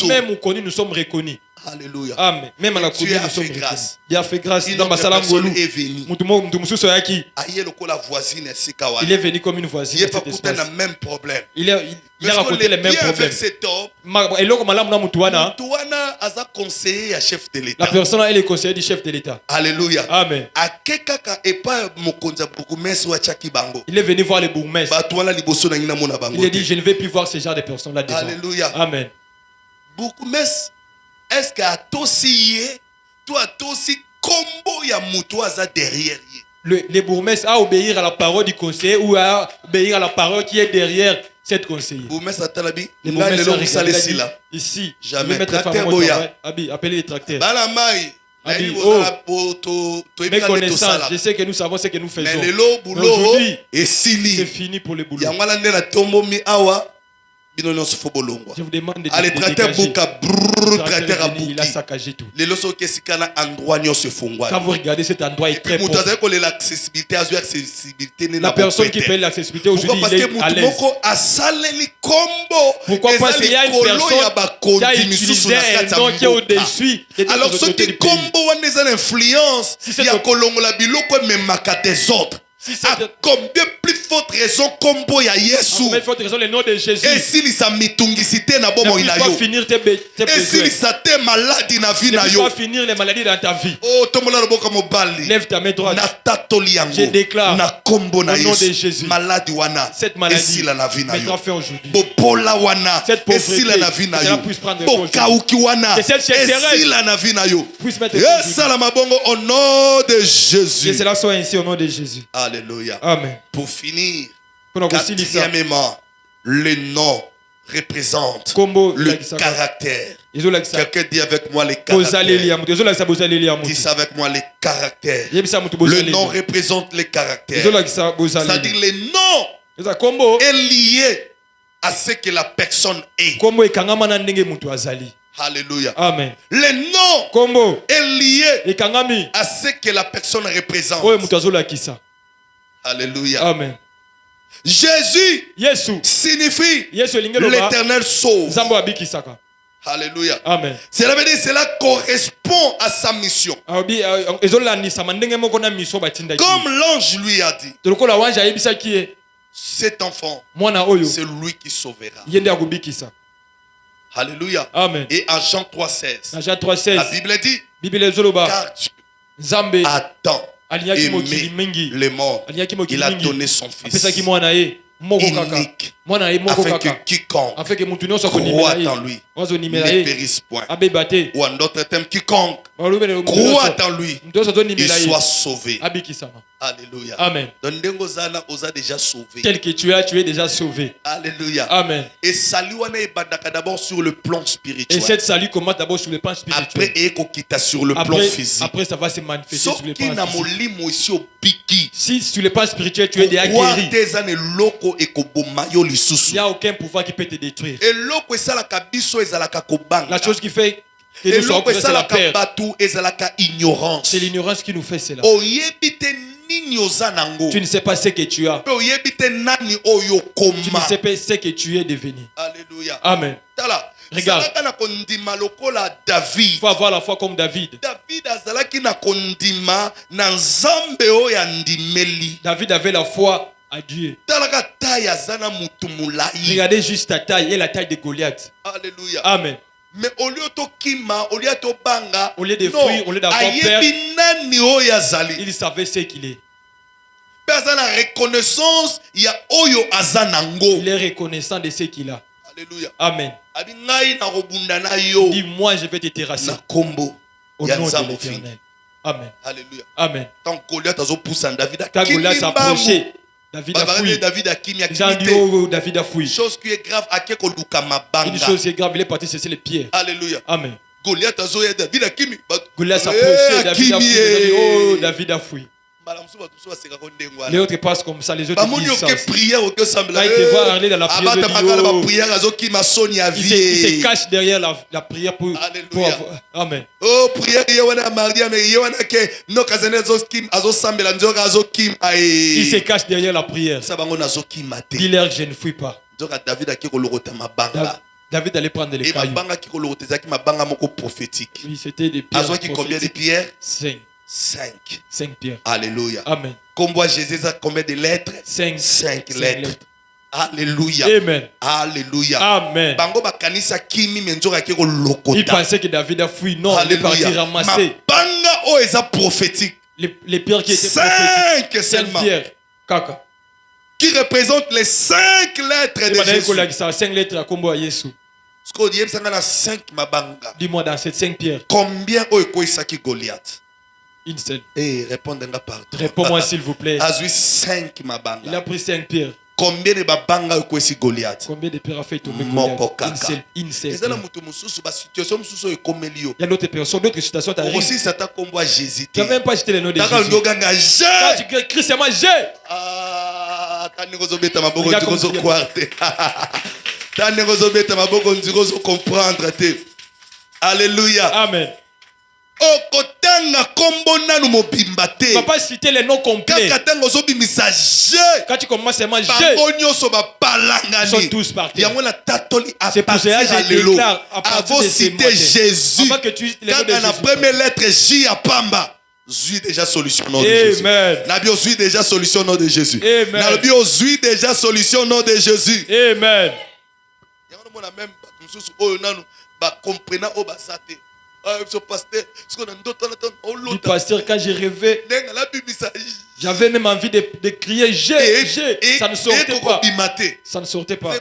même nous sommes reconnus. Alléluia. Amen. Même à la commune, nous sommes reconnus. Il a fait grâce. Une autre personne est venue. Il est venu comme une voisine. Il n'a pas le même problème. Il a raconté les mêmes problèmes. La personne est le conseiller du chef de l'État. Alléluia. Amen. Il est venu voir les bourgmestres. Il a dit, je ne vais plus voir ce genre de personnes là devant. Alléluia. Amen. Bourgmestre, est-ce que toi aussi combo ya mutoaza derrière? Les bourgmestres à obéir à la parole du conseiller ou à obéir à la parole qui est derrière cette conseiller. Les bourgmestres ici, jamais. Appelez les tracteurs. Mes connaissances, je sais que nous savons ce que nous faisons. Aujourd'hui, c'est fini pour les boulots. Je vous demande de allez, tracteur Bouka, tracteur à Bouki. Il a saccagé tout. Quand vous regardez cet endroit, il est très pauvre. La personne qui paye l'accessibilité aujourd'hui, il est à l'aise. Pourquoi? Parce qu'il y a une personne qui a utilisé un nom qui est au-dessus. Alors, ce qui combo a une influence, il y a Kolongola Biloko même des autres. À combien plus forte raison combo ya Yesu? Combien forte raison le nom de Jésus? Et s'il sa mitungicité na bomo ina yo. Finir tes besoins. Et s'il sa te maladie na vie na yo. Ne pas finir les maladies dans ta vie. Oh, tomola roboka mobali. Lève ta main droite. Na tatoli yango. Je déclare na combo na au nom de Yesu. Jésus. Maladie wana. Cette maladie. Et s'il na vie na yo. Mettra fin aujourd'hui. Bopola wana. Cette pauvreté. Et s'il na vie na yo. Bokauki wana. Et s'il na vie na yo. Puisse mettre au nom de Jésus. Que cela soit ainsi au nom de Jésus. Alléluia. Amen. Pour finir, quatrièmement, le nom représente le caractère. Quelqu'un dit avec moi les caractères. Dis ça avec moi, les caractères. Le nom représente les caractères. C'est-à-dire le nom est lié à ce que la personne est. Alléluia. Amen. Le nom Kombo est lié ekangami à ce que la personne représente. oyo mutu azolakisa. Alléluia. Amen. Jésus Yesu signifie Yesu elingi loba l'Éternel sauve. Nzambe abikisaka. Alléluia. Amen. Cela veut dire que cela correspond à sa mission. Abi ezolandisa ndenge moko na miso batindaki. Comme l'ange lui a dit, Tolokola wanja ayebisaki ye cet enfant, mwana oyo c'est lui qui sauvera. ye nde akobikisa. Alléluia. Amen. Et en Jean 3,16, Na Jean la 3:16 Bible dit, Bible ezoloba car Dieu Nzambe a tant alinyaki mokili aimé mingi le monde, alinyaki il mokili a mingi donné son fils apesaki mwana ye moko kaka unique, mwana ye moko afin que kaka quiconque afeke mutu nyonso croit akonimela en ye lui azonimela ne ye périsse point. abeba te Ou en d'autres termes, quiconque balobele mutu croit nyonso en lui, mutu nyonso il azonimela ye soit sauvé. abikisama. Alléluia. Amen. Donc, Ndengo Zana osa déjà sauvé. Tel que tu es déjà sauvé. Alléluia. Amen. Et salut wana ebandaka d'abord sur le plan Et spirituel. cette salut commence d'abord sur le plan Après, spirituel. ekokita sur le plan physique. Après, ça va se manifester sur le Soki na plan physique. molimo esi obiki, Si sur le plan spirituel tu es déjà guéri, te eza na eloko ekoboma yo il lisusu. n'y a aucun pouvoir qui peut te détruire. Eloko esalaka biso ezalaka kobanga. La chose qui fait que nous sommes Eloko c'est la esalaka peur. batu ezalaka ignorance. C'est l'ignorance qui nous fait cela. Oyebi te nini oza nango. Tu ne sais pas ce que tu as. Pe oyebi te nani oyo Tu ne koma. sais pas ce que tu es devenu. Alléluia. Amen. Tala. Regarde. Zalaka na kondima lokola David. Il faut avoir la foi comme David. David azalaki na kondima na nzambe oyo andimeli. David avait la foi à Dieu. Talaka taille azana mutu mulai. Regardez juste ta taille et la taille de Goliath. Alléluia. Amen. Mais au lieu to kima, au lieu to banga, Au lieu de fuir, au lieu d'avoir peur, ayebi nani oyo azali. il savait ce qu'il est. Pe azana reconnaissance ya oyo azanango. Il est reconnaissant de ce qu'il a. Alléluia. Amen. Abi ngai na robunda na yo. Dis-moi, je vais te terrasser. Na kombo. Au Ya nom de nzambo l'Éternel. Amen. Alléluia. Amen. Tant Goliath azopoussa David Quand Goliath s'approchait, David a fui. David a kimi Les gens disent, oh, David a fui. chose qui est grave akeko luka mabanga. Une chose qui est grave, il est parti cesser les pierres. Alléluia. Amen. Goliath azoya David a kimi. Goliath s'approchait, David a fui. Les gens disent, oh, David a fui. Les autres passent comme ça, les autres disent ça aussi. Quand ils te voient aller dans la prière de Dieu, il se cache derrière la prière pour avoir... Amen. Oh, prière, il se cache derrière la prière. Dis-leur que je ne fuis pas. David allait prendre les cailloux. Oui, c'était des pierres combien de pierres? 5 pierres. Alléluia. Amen. Combien Jésus a combien de lettres? 5 lettres. Alléluia. Amen. Alléluia. Amen. Il pensait que David a fui. Non, il est parti ramasser les pierres qui étaient prophétiques. 5 pierres. Kaka. Qui représentent les 5 lettres de Jésus. 5 lettres à combo à Yesu. Dis-moi dans ces 5 pierres. Combien est Goliath? Une seule. Répondez-moi par toi. Réponds-moi s'il vous plaît. Il a pris 5 pierres. Combien de babanga est Goliath? Combien de pierres a fait tomber Goliath? Une seule. Il y a d'autres personnes, d'autres situations. Tu n'as même pas jeté le nom de Jésus. Quand tu cries seulement Jésus. Amen. Papa citer les noms complets. Quand tu commences seulement Jésus, ils sont tous partis. C'est pour cela que je déclare à partir de ce matin, Jésus. avant que tu les noms de Quand la première lettre J à Pamba, Zui déjà solution nom de Jésus. Nabio Zui déjà solution nom de Jésus. Nabio Zui déjà solution nom de Jésus. Amen. Du pasteur, quand j'ai rêvé, j'avais même envie de crier Jésus. Ça ne sortait pas. Ça ne sortait pas.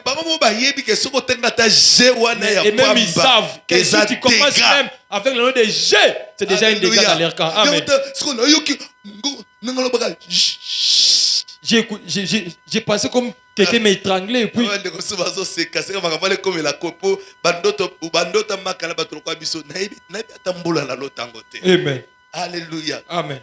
Et même ils savent que si tu commences même avec le nom de Jésus, c'est déjà une dégât dans leur camp. Amen. J'ai pensé comme quelqu'un m'étranglait et puis Amen. Alléluia. Amen.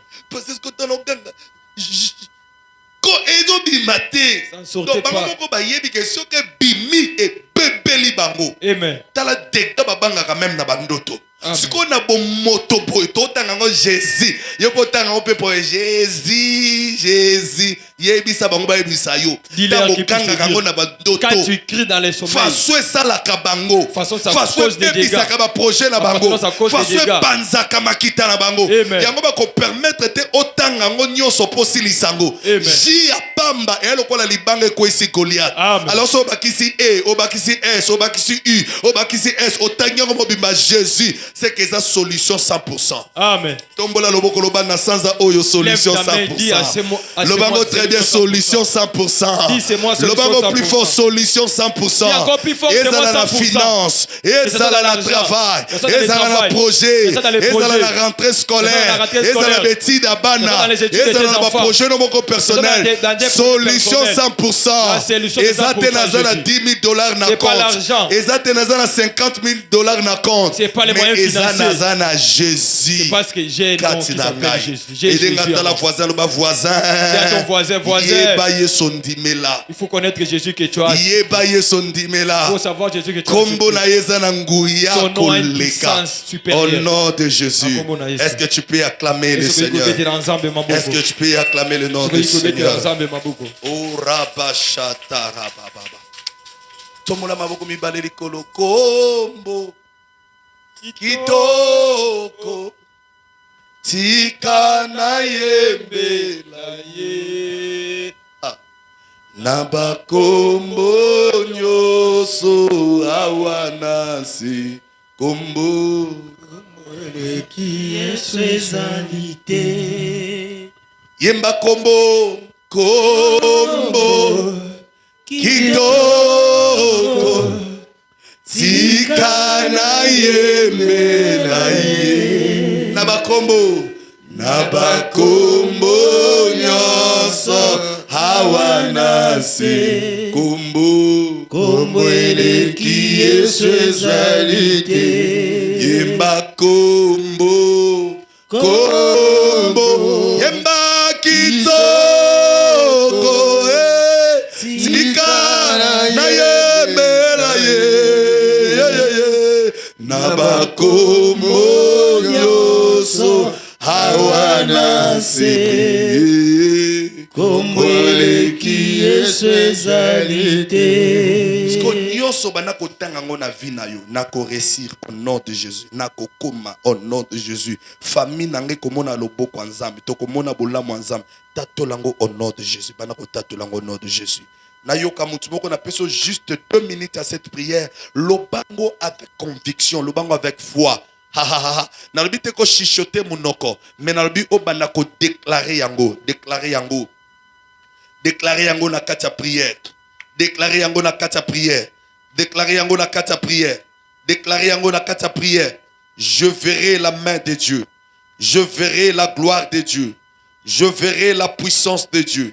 Comme ezo bimate. Donc bango ko ba yebi que ce que bimi et bebeli bango. Amen. Tala deka babanga quand même na bandoto. Ce qu'on a bon moto boy totanga ngo Jésus. Yo potanga ngo pe pour Jésus, Jésus. Yebisa bango ba yebisa yo. Tambo kanga kango na bandoto. Quand tu cries dans les sommeils. Façon ça la kabango. Façon ça cause des dégâts. Ça ka projet na bango. Façon banza kamakita na bango. Yango ba ko permettre te otanga ngo nyoso posilisango. Ji apamba et lokola libanga ko isi Goliath. Alors so bakisi E, obakisi S, obakisi U, obakisi S, otanga ngo bimba Jésus. C'est que ça solution 100%. Amen. Tombola loboko lobana sanza oyo solution 100%. Lobango très bien solution 100%. Dis-moi solution 100%. Lobango plus fort solution 100%. Et ça la finance, et ça la travail, et ça la projet, et ça la rentrée scolaire, et ça la étude à bana, et ça la projet no moko personnel. Solution 100%. Et ça te nazana $10,000 na compte. Et ça te nazana $50,000 na compte. C'est pas les moyens financiers. Jésus. C'est parce que j'ai un nom qui s'appelle Jésus. Et d'un voisin, le voisin. Ton voisin. Il faut connaître Jésus que tu as. Il faut savoir Jésus que tu as. Son nom a une puissance supérieure. Au nom de Jésus. Est-ce que tu peux acclamer le Seigneur? Est-ce que tu peux acclamer le nom du Seigneur? Oh Rabashata Rabababa. Tomola maboko mibale likolo kombo. Kitoko tika na yembela ye na bakombo nyoso awanasi kombo qui Yesu ezali te yemba kombo kitoko tika na yembela ye na bakombo nyonso hawana se kombo eleki Yesu ezali te yemba kombo yemba kitoko tika na yembela ye na bakombo nyoso hawana se kombo eleki Yesu ezali te. Siko nyonso bana kotanga ngo na vie na yo na ko réussir au nom de Jésus na ko koma au nom de Jésus famille nange komona loboko ya Nzambe to komona bolamu ya Nzambe tatolango au nom de Jésus bana ko tatolango au nom de Jésus. Nayoka mutu moko na peso juste 2 minutes à cette prière. Lobango avec conviction, lobango avec foi. Nalobi te ko chichoter munoko, mais nalobi obana ko déclarer yango na kati ya prière. Déclarer yango na kati ya prière. Déclarer yango na kati ya prière. Déclarer yango na kati ya prière. Je verrai la main de Dieu. Je verrai la gloire de Dieu. Je verrai la puissance de Dieu.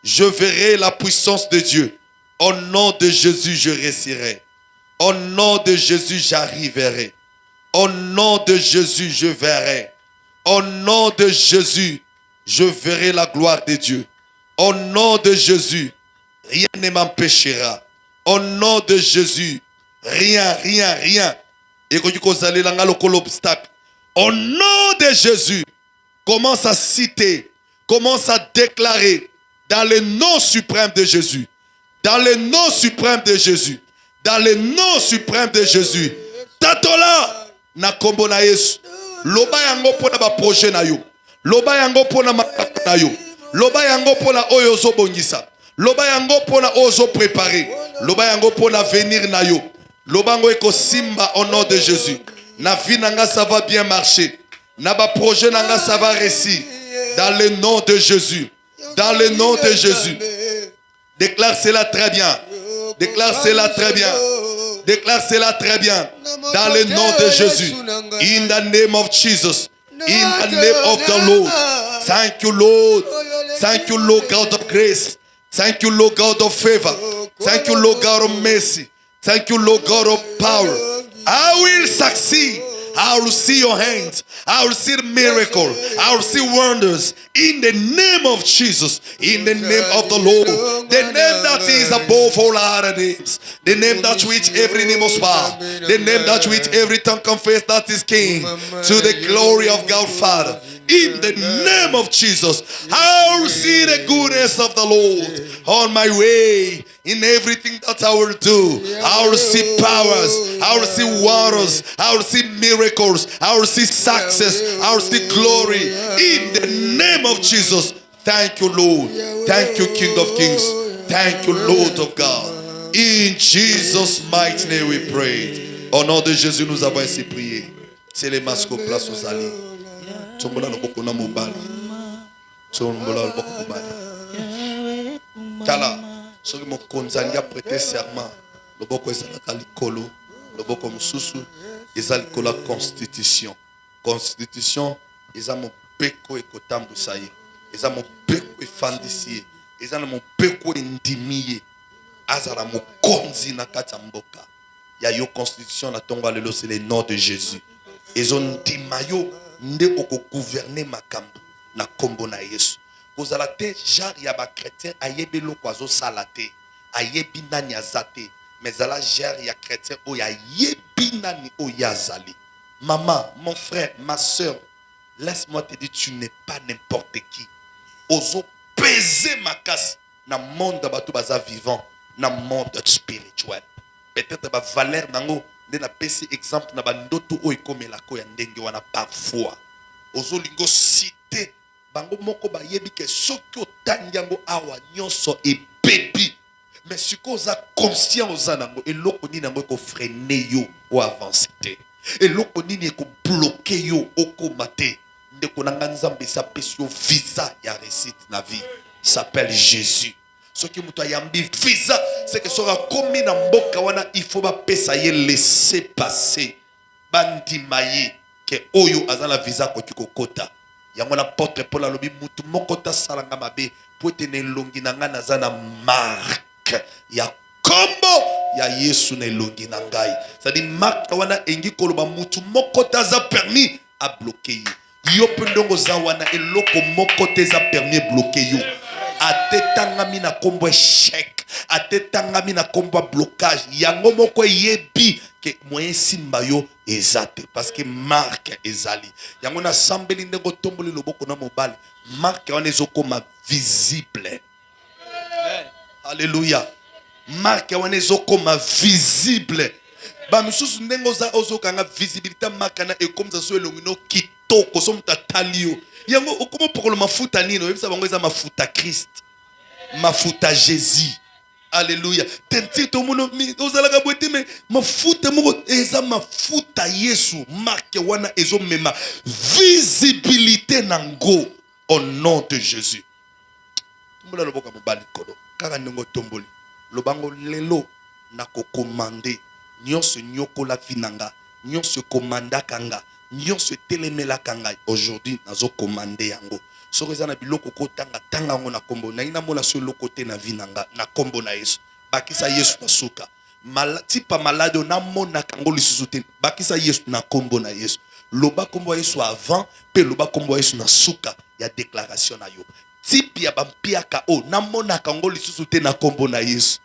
Je verrai la puissance de Dieu. Au nom de Jésus, je réussirai. Au nom de Jésus, j'arriverai. Au nom de Jésus, je verrai. Au nom de Jésus, je verrai la gloire de Dieu. Au nom de Jésus, rien ne m'empêchera. Au nom de Jésus, rien. Et quand tu allez dans l'obstacle, au nom de Jésus, commence à citer, commence à déclarer. Dans le nom suprême de Jésus. Dans le nom suprême de Jésus. Dans le nom suprême de Jésus. Tatola na kombo na Yesu. Loba yango pona ba projet na yo. Loba yango pona makako na yo. Loba yango pona oyo zo bongisa. Loba yango pona ozo préparer. Loba yango pona venir na yo. Loba yango eko simba au nom de Jésus. Na vie nanga ça va bien marcher. Na ba projet nanga ça va réussir. Dans le nom de Jésus. Dans le nom de Jésus. Déclare cela très bien. Déclare cela très bien. Déclare cela très bien. Dans le nom de Jésus. In the name of Jesus. In the name of the Lord. Thank you, Lord. Thank you, Lord God of grace. Thank you, Lord God of favor. Thank you, Lord God of mercy. Thank you, Lord God of power. I will succeed. I will see your hands. I will see the miracle. I will see wonders. In the name of Jesus. In the name of the Lord. The name that is above all other names. The name that which every knee must bow. The name that which every tongue confess that is King. To the glory of God Father. In the name of Jesus, I will see the goodness of the Lord on my way. In everything that I will do, I will see powers, I will see waters, I will see miracles, I will see success, I will see glory. In the name of Jesus, thank you, Lord. Thank you, King of Kings. Thank you, Lord of God. In Jesus' mighty name we pray. Au nom de Jésus, nous avons ainsi prié. C'est les masques au place aux alliés. Tsombola loboko na mobali. Tsombola loboko mobali. Tala, soki mokonzi alingi prêter serment, loboko ezalaka likolo, loboko mosusu eza likolo ya constitution. Constitution eza mobeko ekotambwisa ye, eza mobeko efandisi ye, eza na mobeko endimi ye, azala mokonzi na kati ya mboka. Ya yo constitution na tongo lelo, c'est le nom de Jésus. Ezo ndima yo nde oko gouverner makambo na kombo na Yesu. Kozala te genre ya ba chrétien ayebi loko azo sala te, ayebi nani azate, mais zala genre ya chrétien o ya yebi nani o yazali. Maman, mon frère, ma soeur, laisse-moi te dire, tu n'es pas n'importe qui. Ozo peser makasi na monde bato baza vivant, na monde spirituel. Peut-être ba valeur nango nde na pesi exemple na bandoto o ekomelako ya ndenge wana parfois. Ozo lingo cité bango moko ba yebi ke soki otangi yango awa nyonso ebebi. Mais siko oza conscient oza nango eloko nini nango eko freiner yo o avancer te. Eloko nini eko bloquer yo okoma te. Ndeko na nzambe sa pesi yo visa ya réussite na vie. S'appelle Jésus. Ce qui m'a yambi visa, c'est que sera commis dans mboka wana, il faut pas pesa ye laisser passer. Bandi maye que oyo azala visa ko kota. Yango na porte pour la lobi mutu mokota salanga mabe pour tenir longi nanga nazana marque. Ya kombo ya Yesu na longi nangai. Ça dit marque wana engi koloba mutu mokota za permis à bloquer. Yo pendongo za wana eloko mokote za permis bloquer yo. Atetangami na kombo échec, atetangami na kombo blocage. Yango moko yebi ke moyen simba yo ezate parce que marque ezali. Yango na sambeli ndeko tomboli loboko na mobali. Marque wana ezokoma visible. Alléluia. Marque wana ezokoma visible. Ba misusu ndengo za ozokanga visibilité marque na ekomza so elongino kitoko so mutatalio. Yango okomo pokolo mafuta nino yebisa bango eza mafuta Christ, mafuta Jésus. Alléluia. Tenti to muno ozalaka boete me mafuta moko eza mafuta Yesu. Marque wana ezo mema visibilité nango au nom de Jésus. Tumbola loboka mobali kodo kaka ndongo tomboli lobango lelo na ko commander nyonso nyoko la finanga nyonso komanda kanga nyonso telemela kanga aujourd'hui nazo commander yango soko ezana biloko ko tanga tanga ngo na kombo na ina mona so loko te na vinanga na kombo na Yesu bakisa Yesu na suka tipa malade na mona kango lisusu te bakisa Yesu na kombo na Yesu loba kombo Yesu avant pe loba kombo Yesu na suka ya déclaration na yo tipi ya bampiaka o na mona kango lisusu te na kombo na Yesu.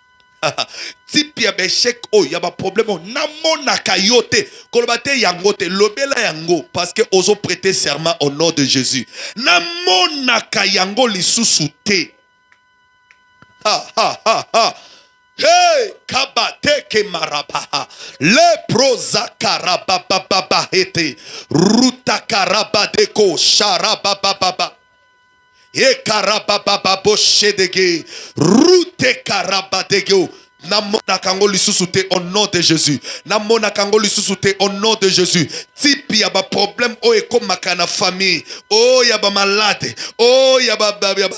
Tipi ya beshek o yaba problème na mona kayote kolobate yango te lobela yango parce que ozo prêter serment au nom de Jésus na mona kayango lisusu te. Hey kabate ke maraba le proza karaba baba hete ruta karaba deko sharaba baba e karaba baba boshedege rute karaba dego namona kango lisusu te au nom de Jésus namona kango lisusu te au nom de Jésus tipi ya ba problème o ekomaka na famille o ya ba malade o ya ba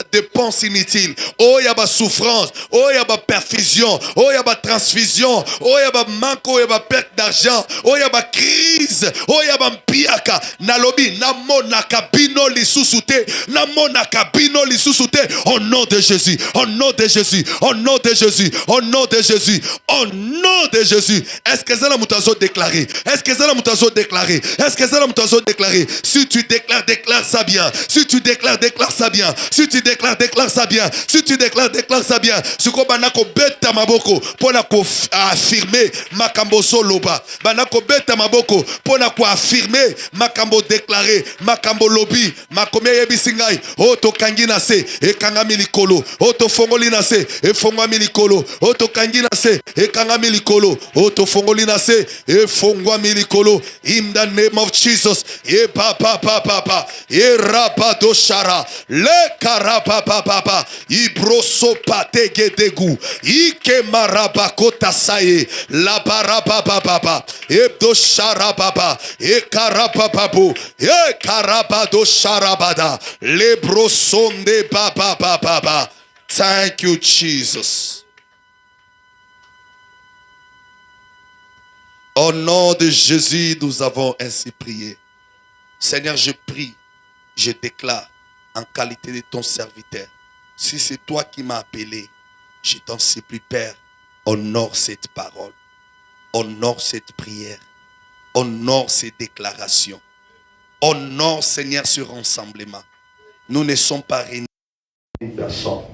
dépense inutile o ya ba souffrance o ya ba perfusion o ya ba transfusion o ya ba manque o ya ba perte d'argent o ya ba crise o ya ba mpiaka nalobi namona kabino lisusu te namona kabino lisusu te au nom de Jésus au nom de Jésus au nom de Jésus au nom de Jésus. Au nom de Jésus. Est-ce que ça la mutazo déclaré? Est-ce que ça la mutazo déclaré? Est-ce que ça la mutazo déclaré? Si tu déclares, déclare ça bien. Si tu déclares, déclare ça bien. Si tu déclares, déclare ça bien. Si tu déclares, déclare ça bien. Ce qu'on banako beta maboko pour na affirmer makambo soloba. Banako beta maboko pour na affirmer makambo déclaré, makambo lobby, makomia yebisingai. Oto kangina se e kangami likolo. Oto fongolina se e fongwami likolo. Oto kangina se e kangami likolo. Oto fongolina se e fongwami likolo. In the name of Jesus. E papa papa e rapado shara le karapa papa ibroso patege degu ike marabakota saye la baraba papa e do shara papa e karapa papu e karabado sharabada le brosonde papa papa. Thank you, Jesus. Au nom de Jésus, nous avons ainsi prié. Seigneur, je prie, je déclare en qualité de ton serviteur, si c'est toi qui m'as appelé, je t'en supplie, Père, honore cette parole, honore cette prière, honore ces déclarations, honore, Seigneur, ce rassemblement. Nous ne sommes pas réunis. Nous ne sommes